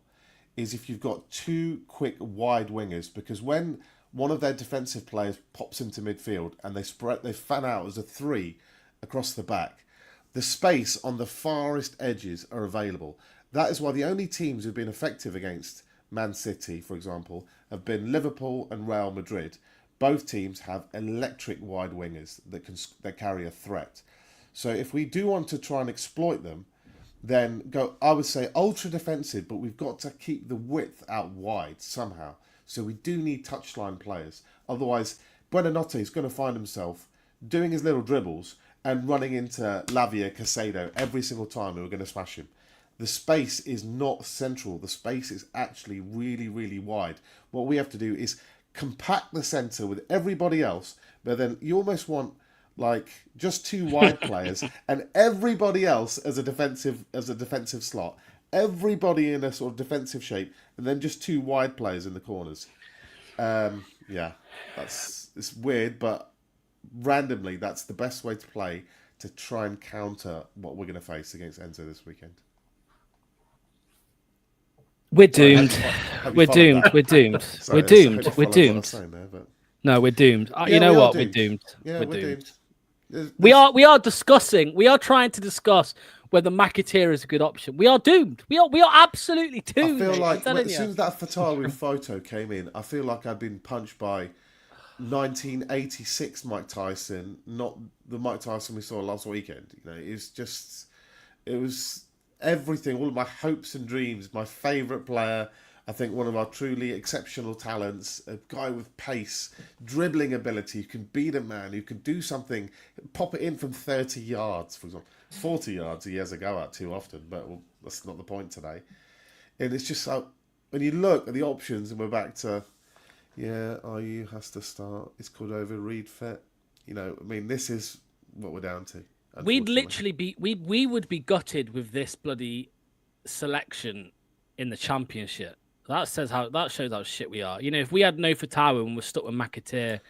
is if you've got two quick wide wingers, because when one of their defensive players pops into midfield and they fan out as a three across the back, the space on the farthest edges are available. That is why the only teams who've been effective against Man City, for example, have been Liverpool and Real Madrid. Both teams have electric wide wingers that carry a threat. So if we do want to try and exploit them, then I would say ultra defensive, but we've got to keep the width out wide somehow. So we do need touchline players. Otherwise, Buonanotte is going to find himself doing his little dribbles and running into Lavia Casado every single time, and we're going to smash him. The space is not central. The space is actually really, really wide. What we have to do is compact the centre with everybody else, but then you almost want just two wide players and everybody else as a defensive slot, everybody in a sort of defensive shape, and then just two wide players in the corners. It's weird, but randomly that's the best way to play to try and counter what we're going to face against Enzo this weekend. We're doomed. We're doomed. We're doomed. We're doomed. We're doomed. No, we're doomed. Yeah, you know we are what? We're doomed. doomed. Yeah, We're we're doomed. doomed. We are discussing. We are trying to discuss whether McAteer is a good option. We are doomed. We are absolutely I doomed, feel mate. I'm like telling as you. soon as that Fatawi photo came in, I feel like I'd been punched by 1986 Mike Tyson, not the Mike Tyson we saw last weekend. You know, it was everything, all of my hopes and dreams, my favourite player. I think one of our truly exceptional talents, a guy with pace, dribbling ability, who can beat a man, who can do something, pop it in from 30 yards, for example. 40 yards he has a go at too often, but well, that's not the point today. And it's just so, when you look at the options and we're back to, yeah, IU has to start. It's called over Reed fit. You know, I mean, this is what we're down to. We'd literally be we would be gutted with this bloody selection in the championship. That shows how shit we are. You know, if we had no Fatawa and we're stuck with McAteer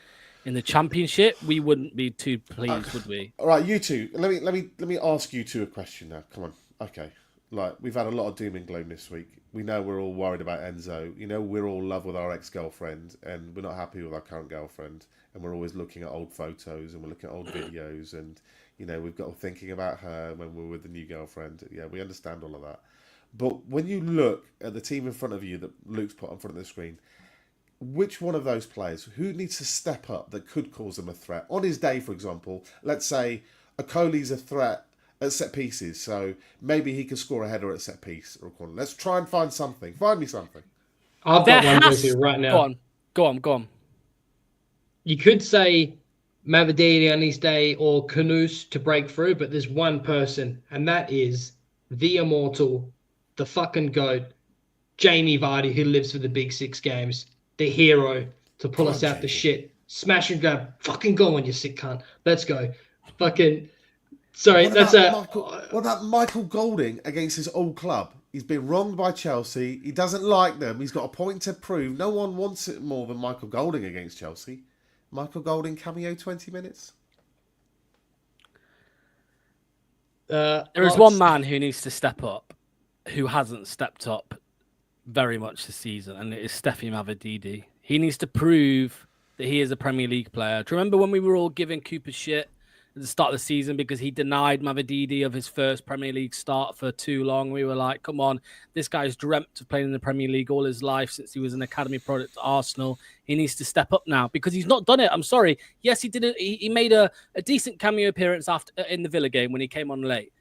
in the championship, we wouldn't be too pleased, would we? All right, you two. Let me ask you two a question now. Come on. Okay. Like, we've had a lot of doom and gloom this week. We know we're all worried about Enzo. You know, we're all in love with our ex-girlfriend and we're not happy with our current girlfriend. And we're always looking at old photos and we're looking at old videos and, you know, we've got thinking about her when we're with the new girlfriend. Yeah, we understand all of that. But when you look at the team in front of you that Luke's put in front of the screen, which one of those players, who needs to step up that could cause them a threat? On his day, for example, let's say Okoli's a threat at set pieces, so maybe he can score a header at set piece or a corner. Let's try and find something. Find me something. I've got one with you right now. Go on. You could say Mavididi on his day or Kanoos to break through, but there's one person, and that is the immortal, the fucking GOAT, Jamie Vardy, who lives for the big 6 games, the hero to pull us out the shit. Smash and grab. Fucking go on, you sick cunt. Let's go. Fucking. Sorry, what about Michael Golding against his old club? He's been wronged by Chelsea. He doesn't like them. He's got a point to prove. No one wants it more than Michael Golding against Chelsea. Michael Golding cameo 20 minutes. There is one man who needs to step up, who hasn't stepped up very much this season, and it is Steffi Mavididi. He needs to prove that he is a Premier League player. Do you remember when we were all giving Cooper shit at the start of the season because he denied Mavididi of his first Premier League start for too long? We were like, come on, this guy's dreamt of playing in the Premier League all his life since he was an academy product at Arsenal. He needs to step up now because he's not done it. I'm sorry. Yes, he did it. He made a decent cameo appearance after in the Villa game when he came on late.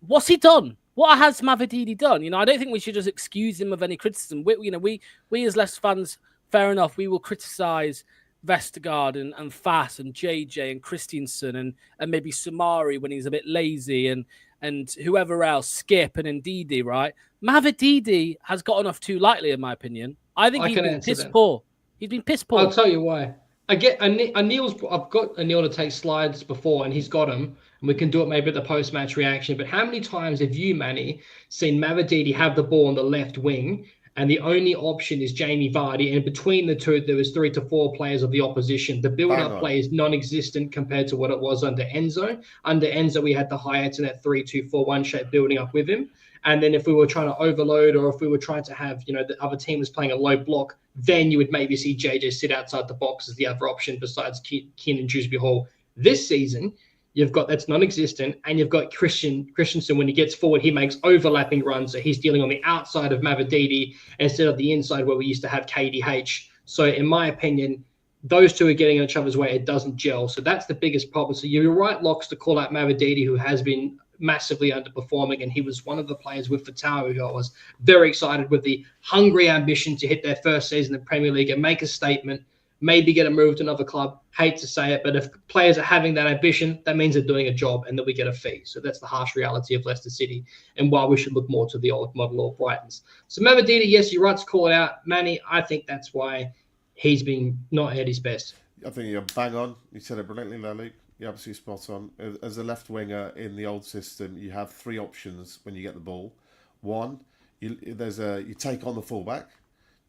What's he done? What has Mavididi done? You know, I don't think we should just excuse him of any criticism. We as Leicester fans, fair enough, we will criticise Vestergaard and Fass and JJ and Christiansen and maybe Samari when he's a bit lazy and whoever else, Skip and Ndidi, right? Mavididi has gotten off too lightly, in my opinion. I think he's been piss poor. He's been piss poor. I'll tell you why. I've got Anil to take slides before, and he's got them, and we can do it maybe at the post-match reaction. But how many times have you, Manny, seen Mavididi have the ball on the left wing, and the only option is Jamie Vardy, and between the two, there was 3 to 4 players of the opposition. The build-up play is non-existent compared to what it was under Enzo. Under Enzo, we had the Hayats in that 3-2-4-1 shape building up with him. And then if we were trying to overload or if we were trying to have, you know, the other team was playing a low block, then you would maybe see JJ sit outside the box as the other option besides Keenan Dewsbury Hall. This season, you've got that's non-existent, and you've got Christensen. When he gets forward, he makes overlapping runs, so he's dealing on the outside of Mavididi instead of the inside where we used to have KDH. So in my opinion, those two are getting in each other's way. It doesn't gel. So that's the biggest problem. So you're right, Locks, to call out Mavididi, who has been massively underperforming, and he was one of the players with Fatawi who I was very excited with the hungry ambition to hit their first season in the Premier League and make a statement, maybe get a move to another club. Hate to say it, but if players are having that ambition, that means they're doing a job and that we get a fee. So that's the harsh reality of Leicester City and why we should look more to the old model or Brightons. So Mavididi, yes, you're right to call it out. Manny, I think that's why he's been not at his best. I think you're bang on. You said it brilliantly there, Luke. You're absolutely spot on. As a left winger in the old system, you have 3 options when you get the ball. 1, you take on the fullback.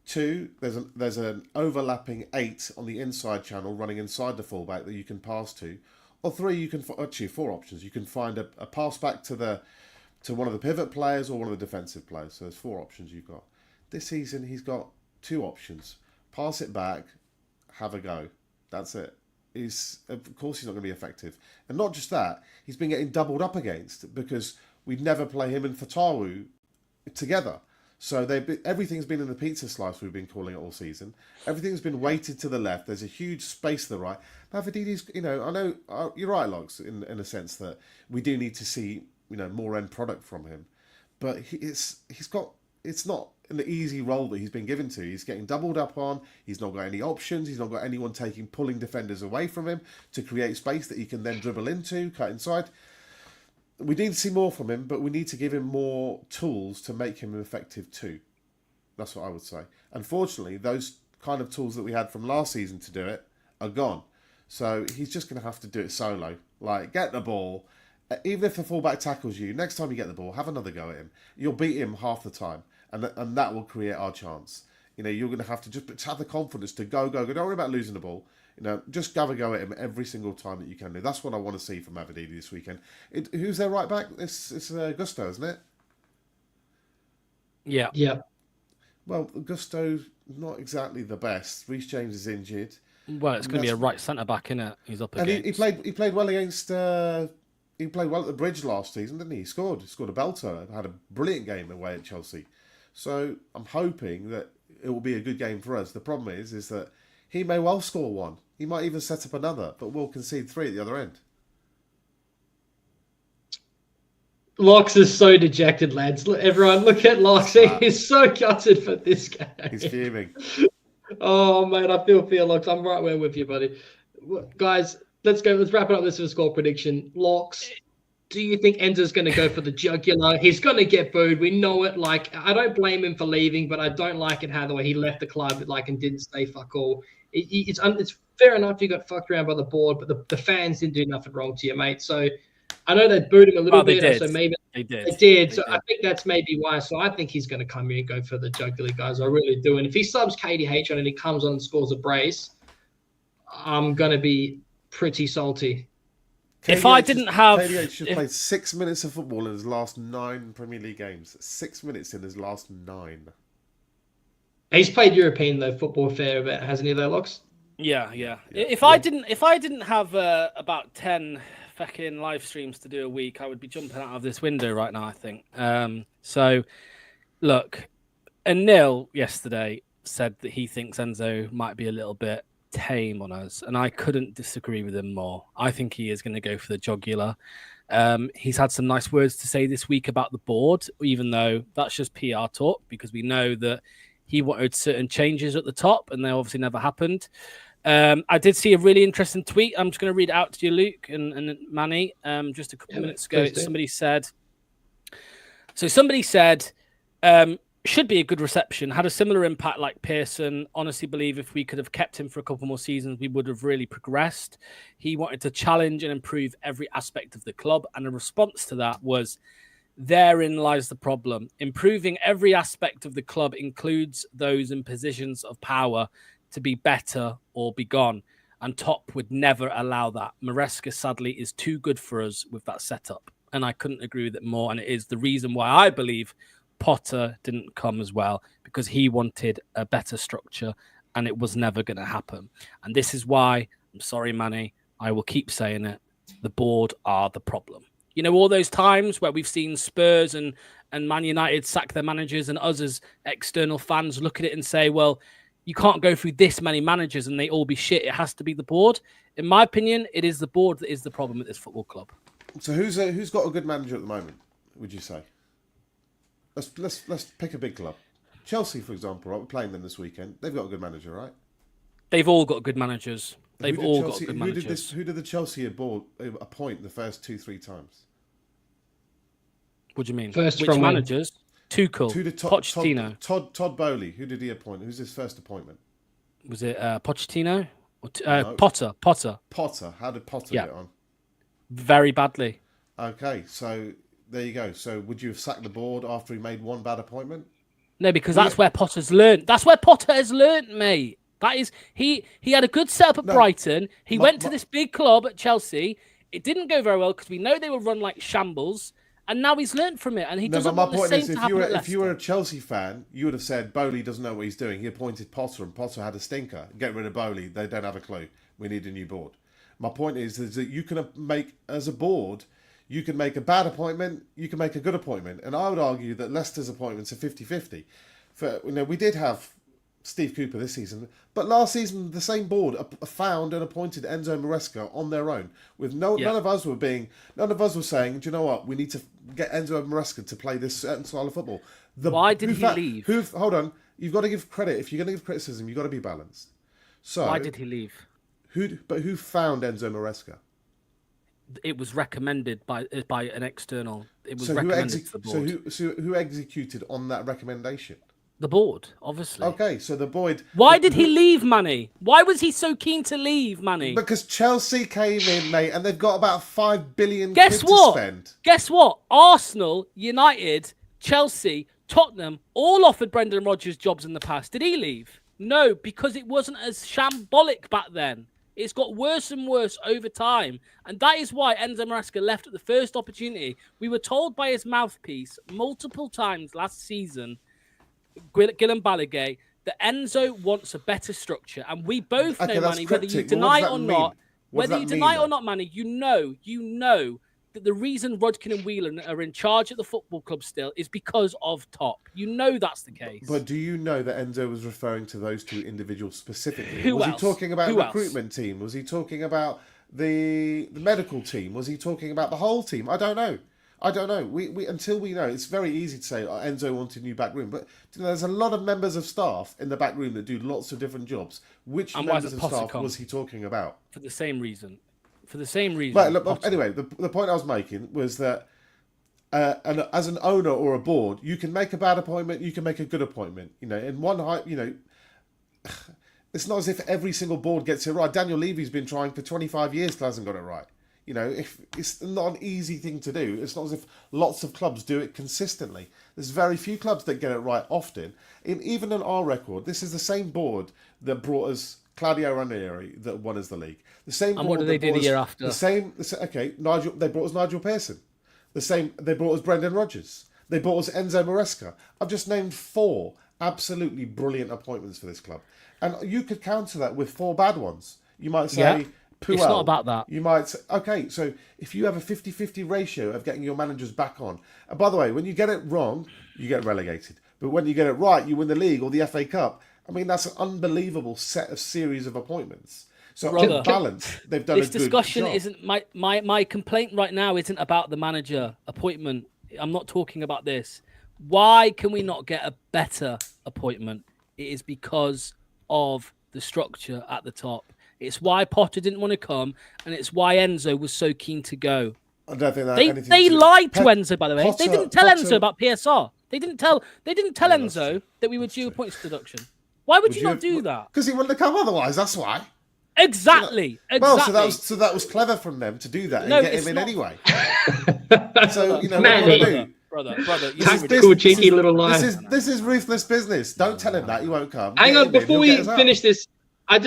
2, there's an overlapping 8 on the inside channel running inside the fullback that you can pass to. Or 3, you can actually 4 options. You can find a pass back to one of the pivot players or one of the defensive players. So there's 4 options you've got. This season he's got 2 options: pass it back, have a go. That's it. Of course he's not going to be effective, and not just that, he's been getting doubled up against because we'd never play him and Fatawu together. So everything's been in the pizza slice, we've been calling it all season. Everything's been weighted to the left. There's a huge space to the right. Now Vididi's, I know you're right, Logs, in a sense that we do need to see more end product from him, but it's not an easy role that he's been given to. He's getting doubled up on. He's not got any options. He's not got anyone pulling defenders away from him to create space that he can then dribble into, cut inside. We need to see more from him, but we need to give him more tools to make him effective too. That's what I would say. Unfortunately, those kind of tools that we had from last season to do it are gone. So he's just going to have to do it solo. Like, get the ball. Even if the fullback tackles you, next time you get the ball, have another go at him. You'll beat him half the time. And that will create our chance. You're going to have to just have the confidence to go. Don't worry about losing the ball. Just have a go at him every single time that you can do. That's what I want to see from Mavididi this weekend. Who's their right back? It's Gusto, isn't it? Yeah. Yeah. Well, Gusto, not exactly the best. Reece James is injured. Well, it's going to be a right centre back, isn't it? He's up against. And he played well against. He played well at the Bridge last season, didn't he? He scored a belter. Had a brilliant game away at Chelsea. So I'm hoping that it will be a good game for us. The problem is that he may well score one. He might even set up another, but we'll concede 3 at the other end. Locks is so dejected, lads. Everyone, look at Locks. He's so gutted for this game. He's fuming. Oh, mate, I feel for you, Locks. I'm right there with you, buddy. Guys, let's go. Let's wrap it up. This is a score prediction. Locks, do you think Enzo's going to go for the jugular? He's going to get booed. We know it. Like, I don't blame him for leaving, but I don't like it how the way he left the club, and didn't say fuck all. It's fair enough you got fucked around by the board, but the fans didn't do nothing wrong to you, mate. So I know they booed him a little bit. Did. So maybe they did. They did. So I think that's maybe why. So I think he's going to come here and go for the jugular, guys. I really do. And if he subs KDH on and he comes on and scores a brace, I'm going to be pretty salty. If I didn't have... KDH just played 6 minutes of football in his last 9 Premier League games. 6 minutes in his last 9. He's played European football a fair bit, hasn't he? Though, Locks. Yeah. If I didn't have about 10 fucking live streams to do a week, I would be jumping out of this window right now, I think. So, look, Anil yesterday said that he thinks Enzo might be a little bit tame on us, and I couldn't disagree with him more. I think he is going to go for the jugular. He's had some nice words to say this week about the board, even though that's just PR talk, because we know that he wanted certain changes at the top, and they obviously never happened. I did see a really interesting tweet. I'm just going to read it out to you, Luke and Manny. Just a couple minutes ago, somebody said, should be a good reception, had a similar impact like Pearson. Honestly believe if we could have kept him for a couple more seasons, we would have really progressed. He wanted to challenge and improve every aspect of the club. And the response to that was, therein lies the problem. Improving every aspect of the club includes those in positions of power to be better or be gone. And Top would never allow that. Maresca, sadly, is too good for us with that setup. And I couldn't agree with it more. And it is the reason why I believe Potter didn't come as well, because he wanted a better structure and it was never going to happen. And this is why, I'm sorry, Manny, I will keep saying it, the board are the problem. You know, all those times where we've seen Spurs and Man United sack their managers, and us as external fans look at it and say, well, you can't go through this many managers and they all be shit. It has to be the board. In my opinion, it is the board that is the problem at this football club. So who's got a good manager at the moment, would you say? Let's pick a big club. Chelsea, for example, right? We're playing them this weekend. They've got a good manager, right? They've all got good managers. They've all got good managers. Who did the Chelsea appoint the first 2-3 times? What do you mean? Which managers? Tuchel, Pochettino. Todd Bowley. Who did he appoint? Who's his first appointment? Was it Pochettino? No. Potter. Potter. How did Potter get on? Very badly. Okay, so there you go. So would you have sacked the board after he made one bad appointment? No, because that's where Potter's learned. That's where Potter has learned, mate. That is, he had a good setup at Brighton. He went to this big club at Chelsea. It didn't go very well because we know they were run like shambles. and now he's learned from it, and he No, doesn't but my want the point same is, to if happen at you were a Leicester. Chelsea fan, you would have said Bowley doesn't know what he's doing. He appointed Potter, and Potter had a stinker. Get rid of Bowley. They don't have a clue. We need a new board. My point is that you can make, as a board, you can make a bad appointment, you can make a good appointment. And I would argue that Leicester's appointments are 50-50. We did have Steve Cooper this season, but last season the same board found and appointed Enzo Maresca on their own. With none of us were saying, do you know what? We need to get Enzo Maresca to play this certain style of football. Why did he leave? Hold on, you've got to give credit. If you're going to give criticism, you've got to be balanced. So Why did he leave? Who found Enzo Maresca? It was recommended by an external. It was recommended to the board. So who executed on that recommendation? The board, obviously. Okay, so the board. Why did he leave, Manny? Why was he so keen to leave, Manny? Because Chelsea came in, mate, and they've got about 5 billion Guess quid what? to spend. Guess what? Arsenal, United, Chelsea, Tottenham all offered Brendan Rodgers jobs in the past. Did he leave? No, because it wasn't as shambolic back then. It's got worse and worse over time. And that is why Enzo Maresca left at the first opportunity. We were told by his mouthpiece multiple times last season, Guillem Balaguer, that Enzo wants a better structure. And we both know, Manny, whether you deny it or not, Manny, you know that the reason Rodkin and Whelan are in charge at the football club still is because of Top. You know that's the case. But do you know that Enzo was referring to those two individuals specifically? Who was else? he talking about Who the recruitment team? Was he talking about the medical team? Was he talking about the whole team? I don't know. We until we know, it's very easy to say Enzo wanted a new back room, but there's a lot of members of staff in the back room that do lots of different jobs. Which members of staff was he talking about? For the same reason. Right, look, anyway, the point I was making was that as an owner or a board, you can make a bad appointment, you can make a good appointment. In one height, it's not as if every single board gets it right. Daniel Levy's been trying for 25 years, still hasn't got it right. If it's not an easy thing to do. It's not as if lots of clubs do it consistently. There's very few clubs that get it right often. Even in our record, this is the same board that brought us Claudio Ranieri that won us the league. The same. And what did they do the year after? Nigel. They brought us Nigel Pearson. They brought us Brendan Rodgers. They brought us Enzo Maresca. I've just named 4 absolutely brilliant appointments for this club, and you could counter that with 4 bad ones. You might say, Puel. It's not about that. You might say, okay, so if you have a 50-50 ratio of getting your managers back on, and by the way, when you get it wrong, you get relegated. But when you get it right, you win the league or the FA Cup. I mean, that's an unbelievable series of appointments. So on balance, they've done a good job. This discussion isn't my complaint right now isn't about the manager appointment. I'm not talking about this. Why can we not get a better appointment? It is because of the structure at the top. It's why Potter didn't want to come, and it's why Enzo was so keen to go. I don't think they lied to Enzo, by the way. They didn't tell Enzo about PSR. They didn't tell Enzo that we would do a points deduction. Why would you not do that? Because he wouldn't have come otherwise. That's why. Exactly. Well, so that was clever from them to do that and get him in anyway. So brother, tactical cheeky little lie. This is ruthless business. Don't tell him that he won't come. Hang on, before we finish this, hang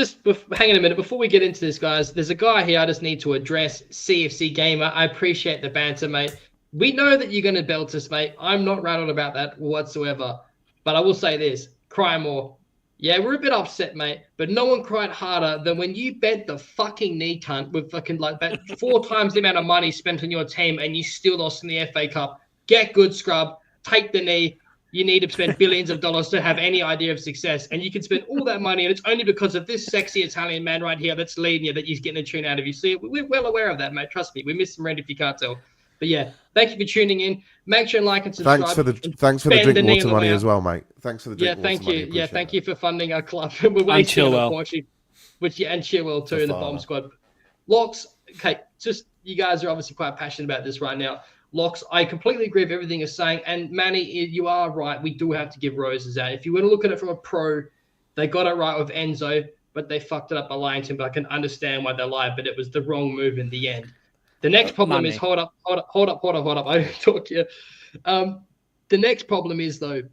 on a minute. Before we get into this, guys, there's a guy here I just need to address. CFC Gamer, I appreciate the banter, mate. We know that you're going to belt us, mate. I'm not rattled about that whatsoever. But I will say this: cry more. Yeah, we're a bit upset, mate, but no one cried harder than when you bet the fucking knee cunt with fucking bet 4 times the amount of money spent on your team and you still lost in the FA Cup. Get good, scrub. Take the knee. You need to spend billions of dollars to have any idea of success, and you can spend all that money, and it's only because of this sexy Italian man right here that's leading you that he's getting a tune out of you. See, we're well aware of that, mate. Trust me. We miss some rent if you can't tell. But yeah, thank you for tuning in. Make sure and like and subscribe. Thanks for the drink water money as well, mate. Thanks for the drink water money. Yeah, thank you for funding our club. We're waiting on unfortunately, and Chilwell too in the bomb squad. Locks, okay, just you guys are obviously quite passionate about this right now. Locks, I completely agree with everything you're saying. And Manny, you are right. We do have to give roses out. If you were to look at it from a pro, they got it right with Enzo, but they fucked it up by lying to him. But I can understand why they lied, but it was the wrong move in the end. The next problem is hold up. I don't talk to you. The next problem is though,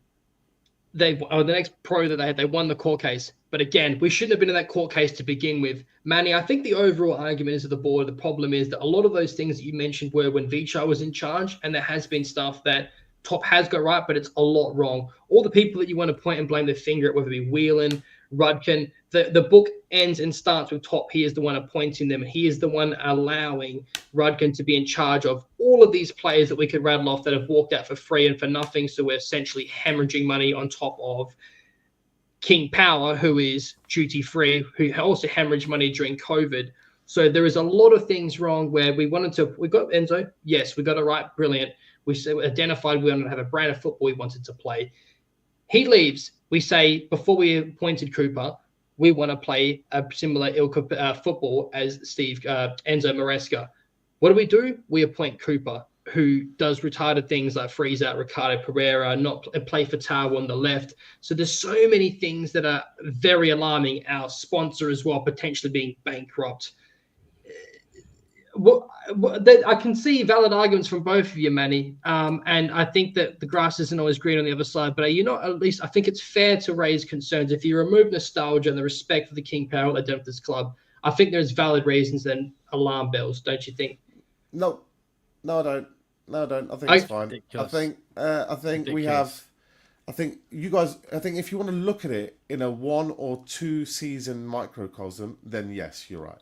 the next pro that they had, they won the court case, But again, we shouldn't have been in that court case to begin with. Manny, I think the overall argument is of the board. The problem is that a lot of those things that you mentioned were when Vichar was in charge, and there has been stuff that Top has got right, but it's a lot wrong. All the people that you want to point and blame the finger at, whether it be Whelan, Rudkin, the book ends and starts with Top. He is the one appointing them. He is the one allowing Rudkin to be in charge of all of these players that we could rattle off that have walked out for free and for nothing. So we're essentially hemorrhaging money on top of King Power, who is duty free, who also hemorrhaged money during COVID. So there is a lot of things wrong where we got Enzo. Yes, we got it right. Brilliant. We identified we wanted to have a brand of football we wanted to play. He leaves. We say, before we appointed Cooper, we want to play a similar ilk of football as Enzo Maresca. What do? We appoint Cooper, who does retarded things like freeze out Ricardo Pereira, not play for Tau on the left. So there's so many things that are very alarming. Our sponsor as well, potentially being bankrupt. I can see valid arguments from both of you, Manny. And I think that the grass isn't always green on the other side. But I think it's fair to raise concerns. If you remove nostalgia and the respect for the King Power they've done for this club, I think there's valid reasons and alarm bells, don't you think? No, I don't. No, I don't. I think it's fine. Ridiculous. I think we have. I think you guys. I think if you want to look at it in a 1 or 2 season microcosm, then yes, you're right.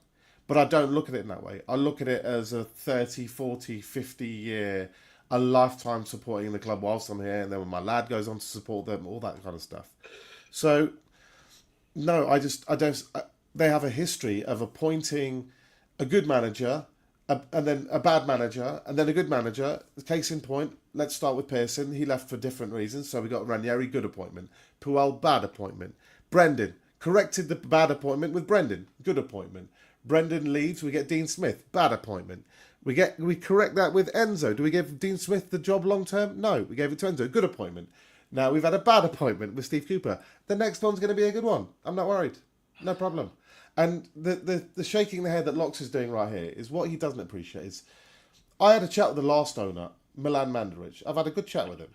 But I don't look at it in that way. I look at it as a 30, 40, 50 year, a lifetime supporting the club whilst I'm here, and then when my lad goes on to support them, all that kind of stuff. So, no, I don't. They have a history of appointing a good manager, and then a bad manager, and then a good manager. Case in point, let's start with Pearson. He left for different reasons. So we got Ranieri, good appointment. Puel, bad appointment. Brendan, corrected the bad appointment with Brendan, good appointment. Brendan leaves, we get Dean Smith, bad appointment. We correct that with Enzo. Do we give Dean Smith the job long term? No, we gave it to Enzo, good appointment. Now we've had a bad appointment with Steve Cooper. The next one's going to be a good one. I'm not worried. No problem. And the shaking the head that Locks is doing right here is what he doesn't appreciate is, I had a chat with the last owner, Milan Mandaric. I've had a good chat with him.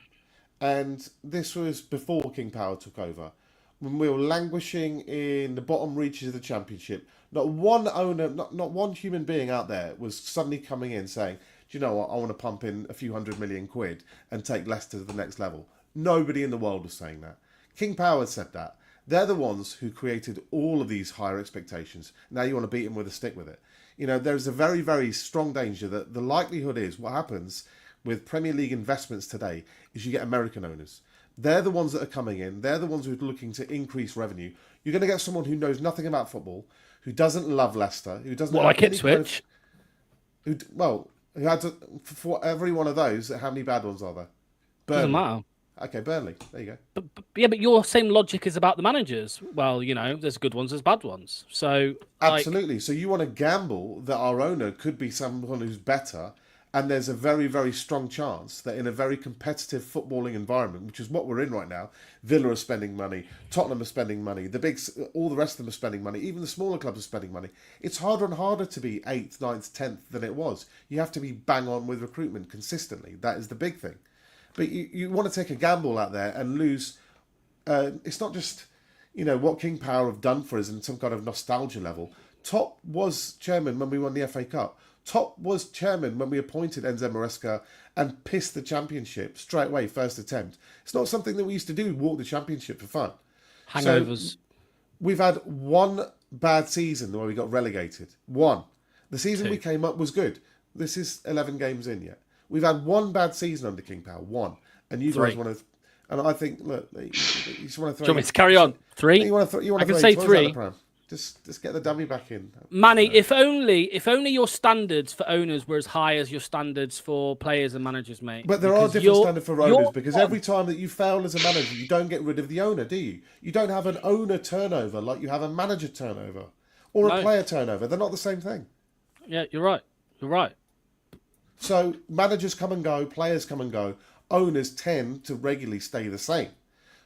And this was before King Power took over. When we were languishing in the bottom reaches of the championship, not one owner, not one human being out there was suddenly coming in saying, do you know what, I want to pump in a few £100 million and take Leicester to the next level. Nobody in the world was saying that. King Power said that. They're the ones who created all of these higher expectations. Now you want to beat them with a stick with it. There's a very, very strong danger that the likelihood is what happens with Premier League investments today is you get American owners. They're the ones that are coming in. They're the ones who are looking to increase revenue. You're going to get someone who knows nothing about football, who doesn't love Leicester, who doesn't... like Ipswich. Who had to, for every one of those, how many bad ones are there? Burnley. Doesn't matter. Okay, Burnley. There you go. But your same logic is about the managers. Well, there's good ones, there's bad ones. So absolutely. So you want to gamble that our owner could be someone who's better, and there's a very, very strong chance that in a very competitive footballing environment, which is what we're in right now, Villa are spending money, Tottenham are spending money, all the rest of them are spending money, even the smaller clubs are spending money. It's harder and harder to be 8th, 9th, 10th than it was. You have to be bang on with recruitment consistently. That is the big thing. But you want to take a gamble out there and lose. It's not just, what King Power have done for us in some kind of nostalgia level. Top was chairman when we won the FA Cup. Top was chairman when we appointed Enzo Maresca and pissed the championship straight away, first attempt. It's not something that we used to do, walk the championship for fun. Hangovers. So we've had one bad season where we got relegated. One. The season we came up was good. This is 11 games in yet. We've had one bad season under King Power. One. And you guys want to... And I think, look, you just want to throw... Do you want me to carry on? 3? I can say 3. Just get the dummy back in. Manny, if only your standards for owners were as high as your standards for players and managers, mate. But there are different standards for owners because every time that you fail as a manager, you don't get rid of the owner, do you? You don't have an owner turnover like you have a manager turnover or a player turnover. They're not the same thing. Yeah, you're right. You're right. So managers come and go, players come and go. Owners tend to regularly stay the same.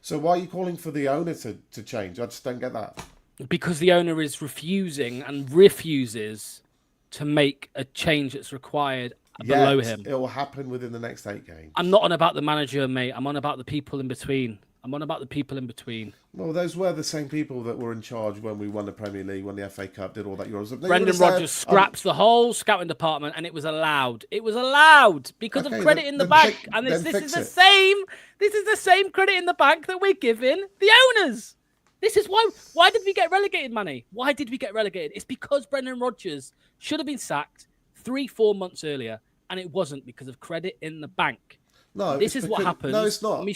So why are you calling for the owner to change? I just don't get that. Because the owner is refusing and refuses to make a change that's required below him. It will happen within the next 8 games. I'm not on about the manager, mate. I'm on about the people in between. I'm on about the people in between. Well, those were the same people that were in charge when we won the Premier League, won the FA Cup, did all that Euros. Brendan Rodgers scrapped the whole scouting department, and it was allowed. It was allowed because of credit in the bank. And this is the same. This is the same credit in the bank that we're giving the owners. This is why. Why did we get relegated, Manny? Why did we get relegated? It's because Brendan Rodgers should have been sacked 3-4 months earlier, and it wasn't because of credit in the bank. No, this is what happens. No, it's not.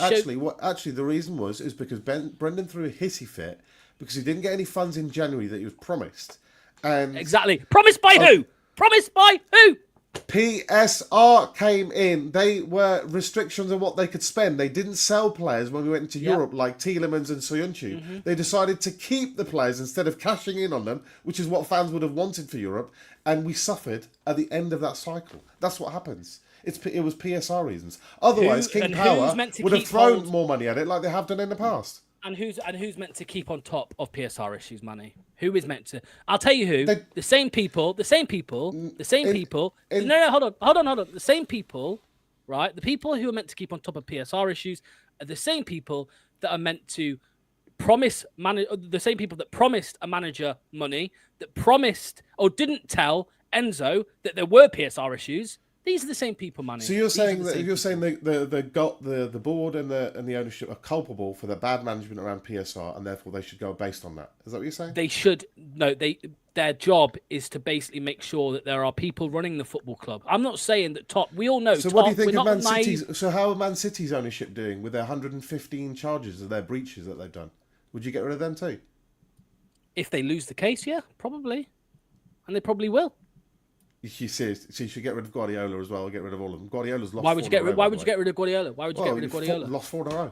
Actually, the reason is because Brendan threw a hissy fit because he didn't get any funds in January that he was promised. And exactly. Promised by who? Promised by who? PSR came in. They were restrictions on what they could spend. They didn't sell players when we went into Europe like Tielemans and Soyuncu. Mm-hmm. They decided to keep the players instead of cashing in on them, which is what fans would have wanted for Europe. And we suffered at the end of that cycle. That's what happens. It was PSR reasons. Otherwise, King Power would have thrown more money at it like they have done in the past. And who's meant to keep on top of PSR issues, Manny? Who is meant to? I'll tell you who. The same people. No, hold on. The same people, right? The people who are meant to keep on top of PSR issues are the same people that are meant to the same people that promised a manager money, that promised or didn't tell Enzo that there were PSR issues. These are the same people, Manny. So you're saying the board and the ownership are culpable for the bad management around PSR, and therefore they should go based on that. Is that what you're saying? They should. No, their job is to basically make sure that there are people running the football club. I'm not saying that top. We all know. So what do you think of Man City's? So how are Man City's ownership doing with their 115 charges of their breaches that they've done? Would you get rid of them too? If they lose the case, yeah, probably, and they probably will. You see, so you should get rid of Guardiola as well. Get rid of all of them. Guardiola's lost. Why would you get rid of Guardiola? Lost 4 in a row.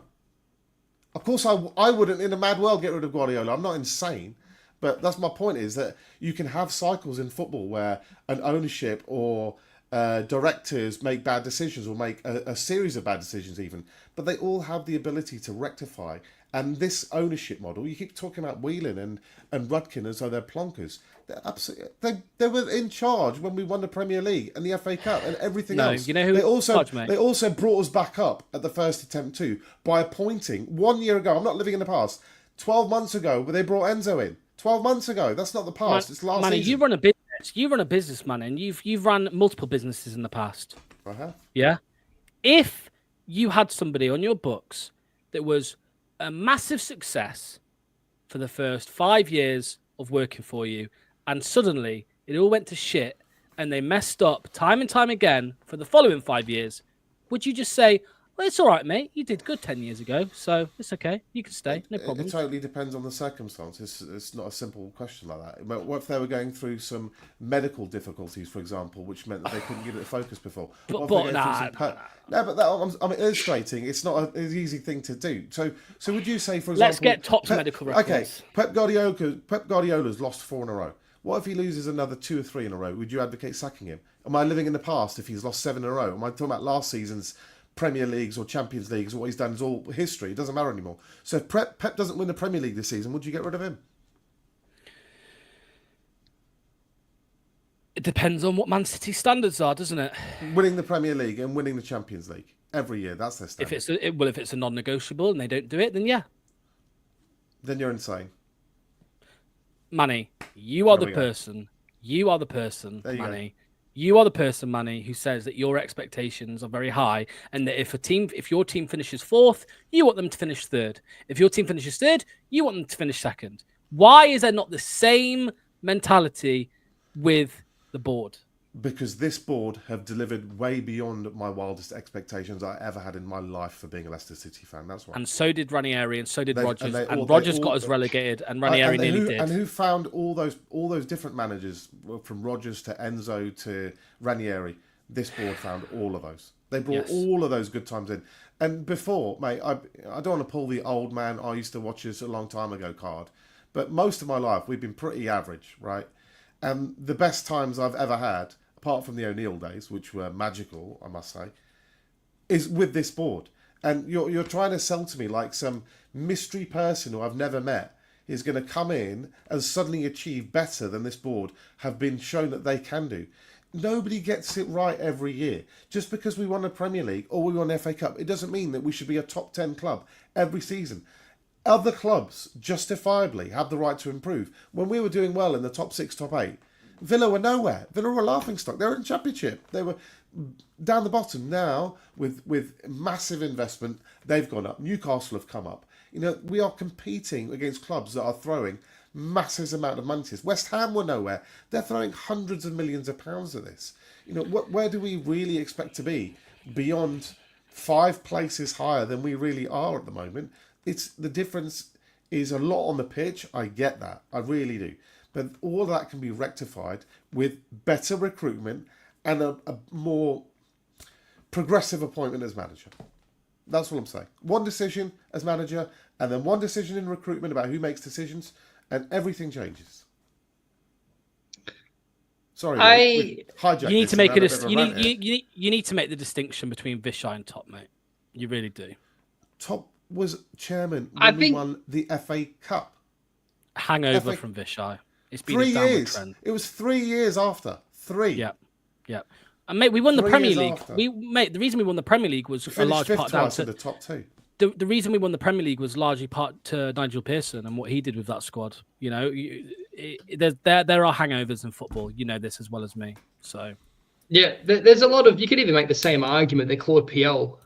Of course, I wouldn't in a mad world get rid of Guardiola. I'm not insane, but that's my point. Is that you can have cycles in football where an ownership or directors make bad decisions or make a series of bad decisions, even, but they all have the ability to rectify. And this ownership model, you keep talking about Whelan and Rudkin as though they're plonkers. They're absolutely, they were in charge when we won the Premier League and the FA Cup and everything else. You know who they also brought us back up at the first attempt too by appointing 1 year ago. I'm not living in the past. 12 months ago, where they brought Enzo in. 12 months ago. That's not the past. It's last season. You run a business. You run a business, man, and you've run multiple businesses in the past. I have. Yeah. If you had somebody on your books that was a massive success for the first 5 years of working for you, and suddenly it all went to shit and they messed up time and time again for the following 5 years, would you just say, well, it's all right, mate, you did good 10 years ago, so it's okay, you can stay, no problem? It totally depends on the circumstances. It's not a simple question like that. But what if they were going through some medical difficulties, for example, which meant that they couldn't get it focus before? I'm illustrating. It's not an easy thing to do. So would you say, for example... Let's get top medical records. Okay, Pep Guardiola's lost 4 in a row. What if he loses another 2 or 3 in a row? Would you advocate sacking him? Am I living in the past if he's lost 7 in a row? Am I talking about last season's Premier Leagues or Champions Leagues? What he's done is all history. It doesn't matter anymore. So if Pep doesn't win the Premier League this season, would you get rid of him? It depends on what Man City's standards are, doesn't it? Winning the Premier League and winning the Champions League every year, that's their standard. If it's a non-negotiable and they don't do it, then yeah. Then you're insane. Manny, you are the person. You are the person, Manny. You are the person, Manny, who says that your expectations are very high, and that if your team finishes 4th, you want them to finish 3rd. If your team finishes 3rd, you want them to finish 2nd. Why is there not the same mentality with the board? Because this board have delivered way beyond my wildest expectations I ever had in my life for being a Leicester City fan. That's why. And so did Ranieri, and so did Rodgers. And Rodgers got us relegated, and Ranieri nearly did. And who found all those different managers, from Rodgers to Enzo to Ranieri? This board found all of those. They brought all of those good times in. And before, mate, I don't want to pull the old man I used to watch this a long time ago card, but most of my life we've been pretty average, right? And the best times I've ever had, apart from the O'Neill days, which were magical, I must say, is with this board. And you're trying to sell to me like some mystery person who I've never met is going to come in and suddenly achieve better than this board have been shown that they can do. nobody gets it right every year. Just because we won a Premier League or we won the FA Cup, it doesn't mean that we should be a top 10 club every season. Other clubs justifiably have the right to improve. When we were doing well in the top 6, top 8, Villa were nowhere. Villa were a laughingstock. They were in the Championship. They were down the bottom. Now, with massive investment, they've gone up. Newcastle have come up. We are competing against clubs that are throwing massive amount of money to this. West Ham were nowhere. They're throwing hundreds of millions of pounds at this. Where do we really expect to be beyond 5 places higher than we really are at the moment? The difference is a lot on the pitch. I get that. I really do. But all that can be rectified with better recruitment and a more progressive appointment as manager. That's what I'm saying. One decision as manager, and then one decision in recruitment about who makes decisions, and everything changes. Sorry, you need to make you need to make the distinction between Vishai and Top, mate. You really do. Top was chairman when we won the FA Cup. Hangover from Vishai. It's been 3 a downward years. trend. It was 3 years after. 3. Yeah. And mate, we won the 3 Premier years League. after. The reason we won the Premier League was a large part down to the top 2. The reason we won the Premier League was largely part to Nigel Pearson and what he did with that squad. There are hangovers in football. You know this as well as me. So. Yeah, there's a lot of. You could even make the same argument that Claude Puel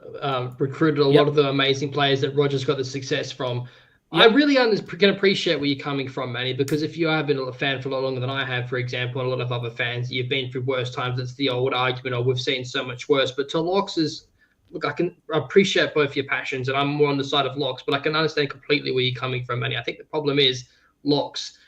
recruited a lot of the amazing players that Rodgers got the success from. Yep. I really can appreciate where you're coming from, Manny, because if you have been a fan for a lot longer than I have, for example, and a lot of other fans, you've been through worse times. It's the old argument, or we've seen so much worse. But to Lox's, look, I can appreciate both your passions, and I'm more on the side of Lox, but I can understand completely where you're coming from, Manny. I think the problem is Lox.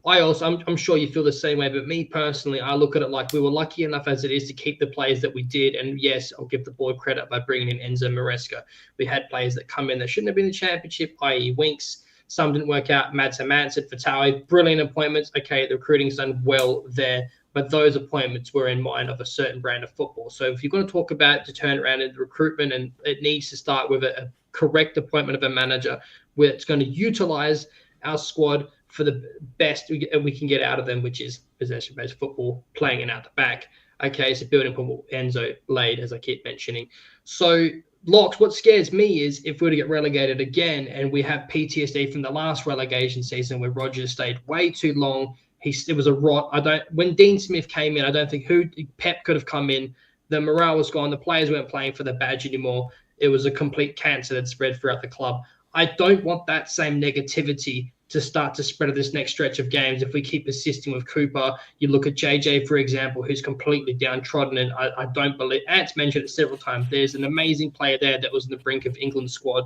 I'm sure you feel the same way, but me personally, I look at it like we were lucky enough as it is to keep the players that we did. And yes, I'll give the board credit by bringing in Enzo Maresca. We had players that come in that shouldn't have been in the championship, i.e. Winks. Some didn't work out. Madsen Manson, Fatawi, brilliant appointments. Okay, the recruiting's done well there, but those appointments were in mind of a certain brand of football. So if you're going to talk about to turn around in the recruitment, and it needs to start with a correct appointment of a manager where it's going to utilize our squad for the best we can get out of them, which is possession-based football, playing it out the back. Okay, so building upon what Enzo laid, as I keep mentioning. So, Lox, what scares me is if we were to get relegated again and we have PTSD from the last relegation season where Rodgers stayed way too long. It was a rot. When Dean Smith came in, I don't think Pep could have come in. The morale was gone. The players weren't playing for the badge anymore. It was a complete cancer that spread throughout the club. I don't want that same negativity to start to spread of this next stretch of games. If we keep assisting with Cooper, you look at JJ, for example, who's completely downtrodden, and I don't believe, Ant's mentioned it several times, there's an amazing player there that was in the brink of England's squad.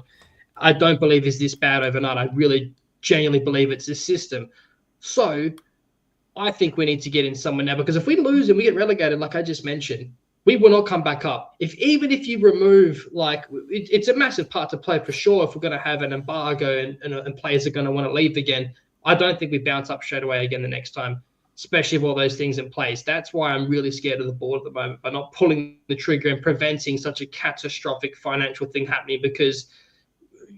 I don't believe he's this bad overnight. I really genuinely believe it's the system. So I think we need to get in someone now, because if we lose and we get relegated, like I just mentioned, we will not come back up. Even if you remove, it's a massive part to play for sure. If we're going to have an embargo and players are going to want to leave again, I don't think we bounce up straight away again the next time, especially with all those things in place. That's why I'm really scared of the board at the moment by not pulling the trigger and preventing such a catastrophic financial thing happening, because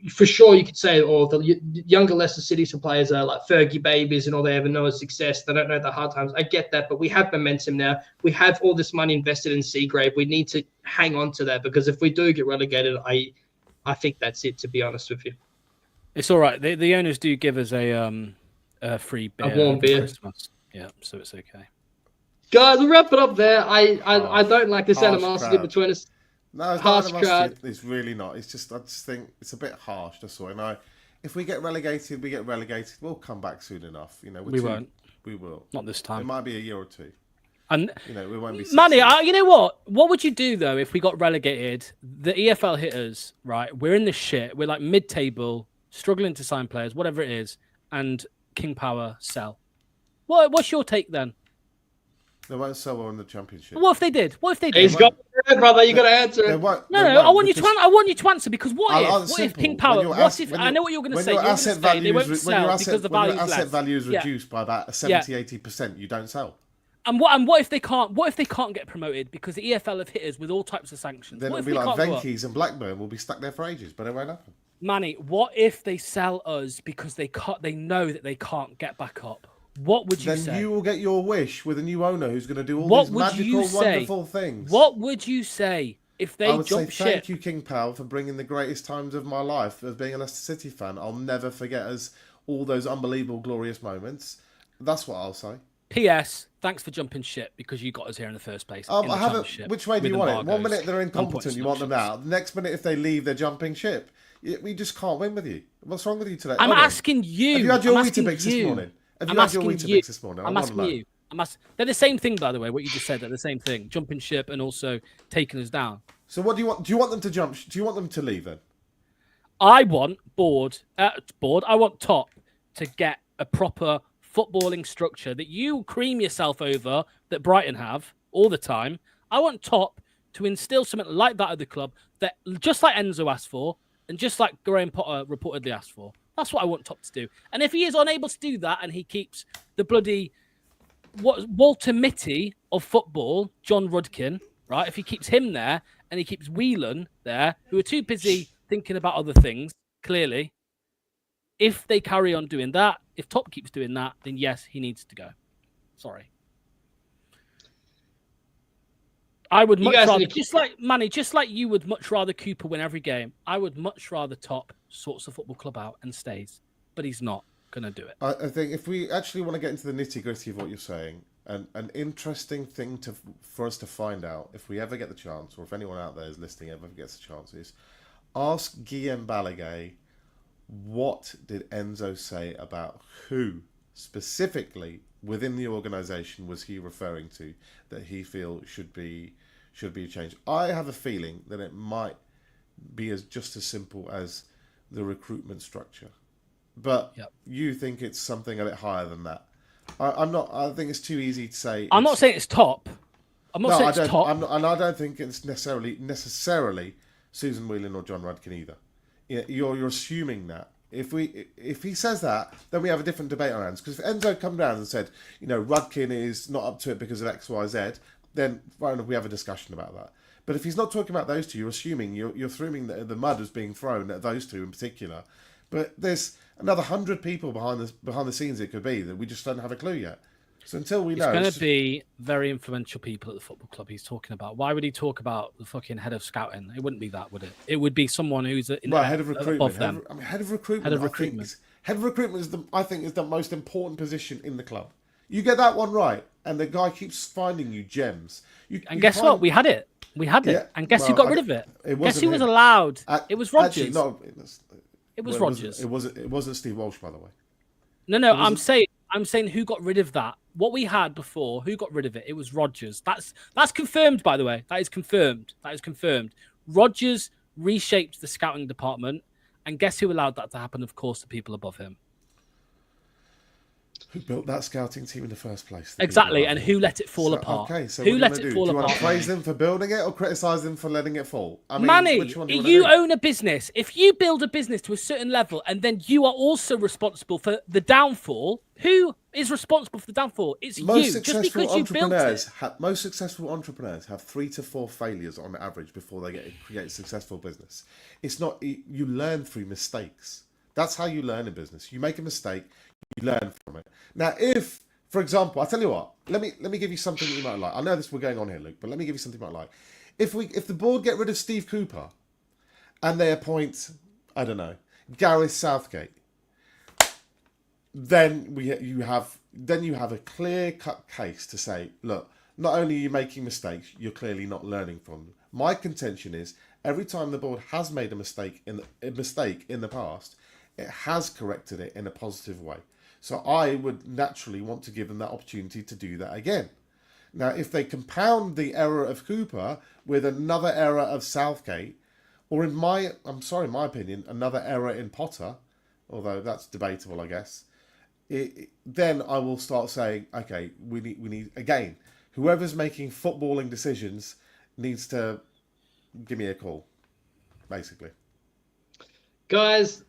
for sure you could say, the younger Leicester City players are like Fergie babies and all they ever know is success. They don't know the hard times. I get that, but we have momentum now. We have all this money invested in Seagrave. We need to hang on to that, because if we do get relegated, I think that's it, to be honest with you. It's all right. The owners do give us a free beer, a warm beer, Christmas. Yeah, so it's okay. Guys, we'll wrap it up there. I don't like this animosity between us. No, it's really not. It's just, I just think it's a bit harsh. That's all. And if we get relegated, We'll come back soon enough. We won't. We will. Not this time. It might be a year or two. And we won't be. Manny, you know what? What would you do though if we got relegated? The EFL hit us, right? We're in the shit. We're like mid-table, struggling to sign players, whatever it is, and King Power sell. What's your take then? They won't sell well in the Championship. What if they did? He's got it, brother. You got to answer it. No. I want you to answer, because what if King Power? I know what you're going to say. They won't sell because the value is less. Asset value is reduced by about 70-80%. You don't sell. And what if they can't? What if they can't get promoted because the EFL have hit us with all types of sanctions? Then it'll be like Venky's and Blackburn will be stuck there for ages, but it won't happen. Manny, what if they sell us because they know that they can't get back up? What would you then say? you will get your wish with a new owner who's going to do all What these would you magical, say? wonderful things. What would you say if I they would say jump ship? thank you, King Pal, for bringing the greatest times of my life as being a Leicester City fan. I'll never forget all those unbelievable, glorious moments. That's what I'll say. P.S. Thanks for jumping ship because you got us here in the first place. In the I haven't. championship Which way do with you want it? One embargoes minute they're and points incompetent, you want them deductions. out. The next minute, if they leave, they're jumping ship. We just can't win with you. What's wrong with you today? I'm Hold on. asking you. Have you had your I'm asking Weetabix this you. morning? Have you I'm had your asking Weetabix you. this morning? I'm asking you. They're the same thing, by the way. What you just said, they're the same thing. Jumping ship and also taking us down. So what do you want? Do you want them to jump? Do you want them to leave then? I want board. I want Top to get a proper footballing structure that you cream yourself over that Brighton have all the time. I want Top to instill something like that at the club, that just like Enzo asked for and just like Graham Potter reportedly asked for. That's what I want Top to do. And if he is unable to do that and he keeps the bloody Walter Mitty of football, John Rudkin, right? If he keeps him there and he keeps Whelan there, who are too busy thinking about other things, clearly, if they carry on doing that, if Top keeps doing that, then yes, he needs to go. Sorry. I would much rather, just like Manny, just like you would much rather Cooper win every game, I would much rather Top sorts the football club out and stays. But he's not going to do it. I think if we actually want to get into the nitty-gritty of what you're saying, an interesting thing for us to find out, if we ever get the chance, or if anyone out there is listening ever gets the chance, is ask Guillaume Balaguer, what did Enzo say about who specifically within the organisation was he referring to that he feels should be changed? I have a feeling that it might be just as simple as the recruitment structure, but you think it's something a bit higher than that. I'm not. I think it's too easy to say. I'm not saying it's Top. I'm not saying it's Top. And I don't think it's necessarily Susan Whelan or John Rudkin either. You're assuming that. If he says that, then we have a different debate on our hands. Because if Enzo come down and said, Rudkin is not up to it because of X, Y, Z, then we have a discussion about that. But if he's not talking about those two, you're assuming you're throwing the mud as being thrown at those two in particular. But there's another 100 people behind the scenes it could be that we just don't have a clue yet. So until we know, it's going to be very influential people at the football club he's talking about. Why would he talk about the fucking head of scouting? It wouldn't be that, would it? It would be someone who's head of recruitment. Head of recruitment. Head of recruitment is the most important position in the club. You get that one right, and the guy keeps finding you gems. Guess what? We had it. Yeah, and guess who got rid of it? Guess who was allowed? It was Rodgers. It was Rodgers. It wasn't Steve Walsh, by the way. No. I'm saying who got rid of that? What we had before, who got rid of it? It was Rodgers. That's confirmed, by the way. That is confirmed. Rodgers reshaped the scouting department, and guess who allowed that to happen? Of course, the people above him. Who built that scouting team in the first place? Exactly, and who let it fall apart? Okay, so who let it fall apart? Do you want to praise them for building it or criticise them for letting it fall? I mean, Manny, which one do you own a business. If you build a business to a certain level and then you are also responsible for the downfall, who is responsible for the downfall? It's you. Just because you built it. Most successful entrepreneurs have 3 to 4 failures on average before they create a successful business. It's not, you learn through mistakes. That's how you learn in business. You make a mistake, you learn from it. Now, if, for example, I'll tell you what, let me give you something that you might like. I know we're going on here, Luke, but let me give you something you might like. If the board get rid of Steve Cooper and they appoint, I don't know, Gareth Southgate, then you have a clear-cut case to say, look, not only are you making mistakes, you're clearly not learning from them. My contention is every time the board has made a mistake in the past, it has corrected it in a positive way. So I would naturally want to give them that opportunity to do that again. Now, if they compound the error of Cooper with another error of Southgate, or in my opinion, another error in Potter, although that's debatable, I guess, then I will start saying, okay, we need again, whoever's making footballing decisions needs to give me a call, basically. Guys,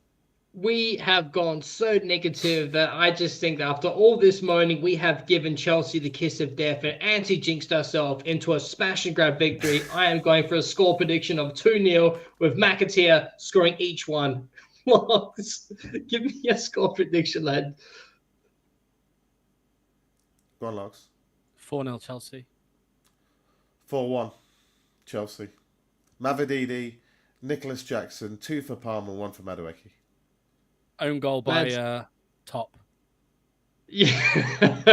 we have gone so negative that I just think that after all this moaning, we have given Chelsea the kiss of death and anti-jinxed ourselves into a smash and grab victory. I am going for a score prediction of 2-0 with McAteer scoring each one. Give me a score prediction, lad. Go on, Lux. 4-0 Chelsea. 4-1 Chelsea. Mavididi, Nicholas Jackson, 2 for Palmer, 1 for Madueke. Own goal by Top. Yeah.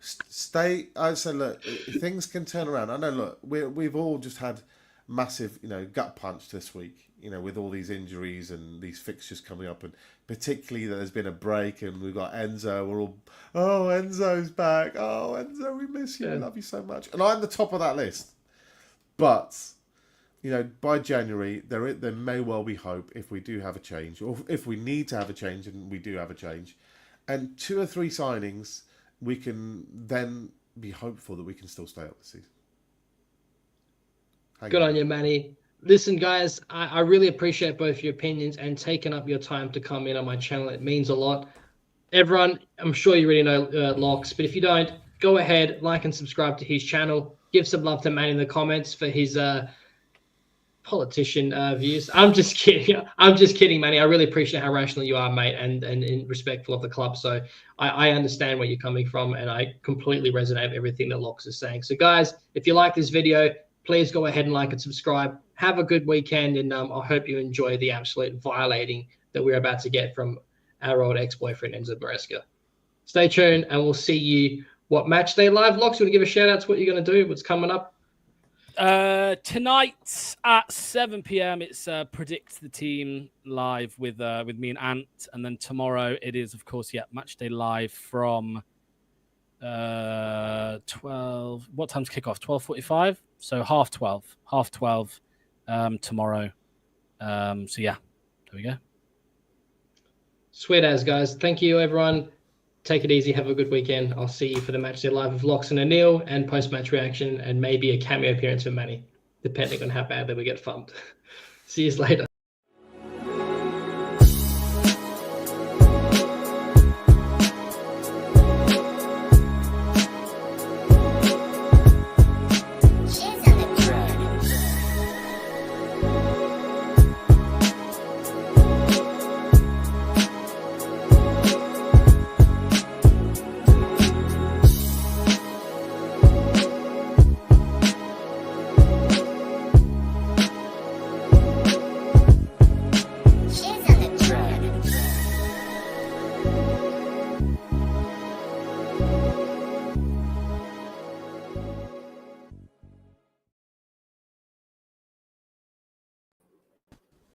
Stay. I say, look, things can turn around. I know. Look, we've all just had massive, gut punch this week. With all these injuries and these fixtures coming up, and particularly that there's been a break, and we've got Enzo. We're all, oh, Enzo's back. Oh, Enzo, we miss you. We love you so much. And I'm the top of that list. But by January, there may well be hope if we do have a change, or if we need to have a change, and we do have a change, and 2 or 3 signings, we can then be hopeful that we can still stay up this season. Good on you, Manny. Listen, guys, I really appreciate both your opinions and taking up your time to come in on my channel. It means a lot. Everyone, I'm sure you already know Locks, but if you don't, go ahead, like and subscribe to his channel. Give some love to Manny in the comments for his politician views. I'm just kidding. I'm just kidding, Manny. I really appreciate how rational you are, mate, and respectful of the club. So I understand where you're coming from, and I completely resonate with everything that Locks is saying. So, guys, if you like this video, please go ahead and like and subscribe. Have a good weekend, and I hope you enjoy the absolute violating that we're about to get from our old ex-boyfriend, Enzo Maresca. Stay tuned, and we'll see you. What match day live? Locks, you want to give a shout out to what you're going to do? What's coming up? Tonight at 7 p.m. it's Predict the Team live with me and Ant, and then tomorrow it is, of course, match day live from 12. What time's kickoff? 12:45. So half 12 tomorrow. So yeah, there we go. Sweet as, guys. Thank you, everyone. Take it easy. Have a good weekend. I'll see you for the match day live with Locks and Anil, and post-match reaction, and maybe a cameo appearance from Manny, depending on how badly we get thumped. See you later.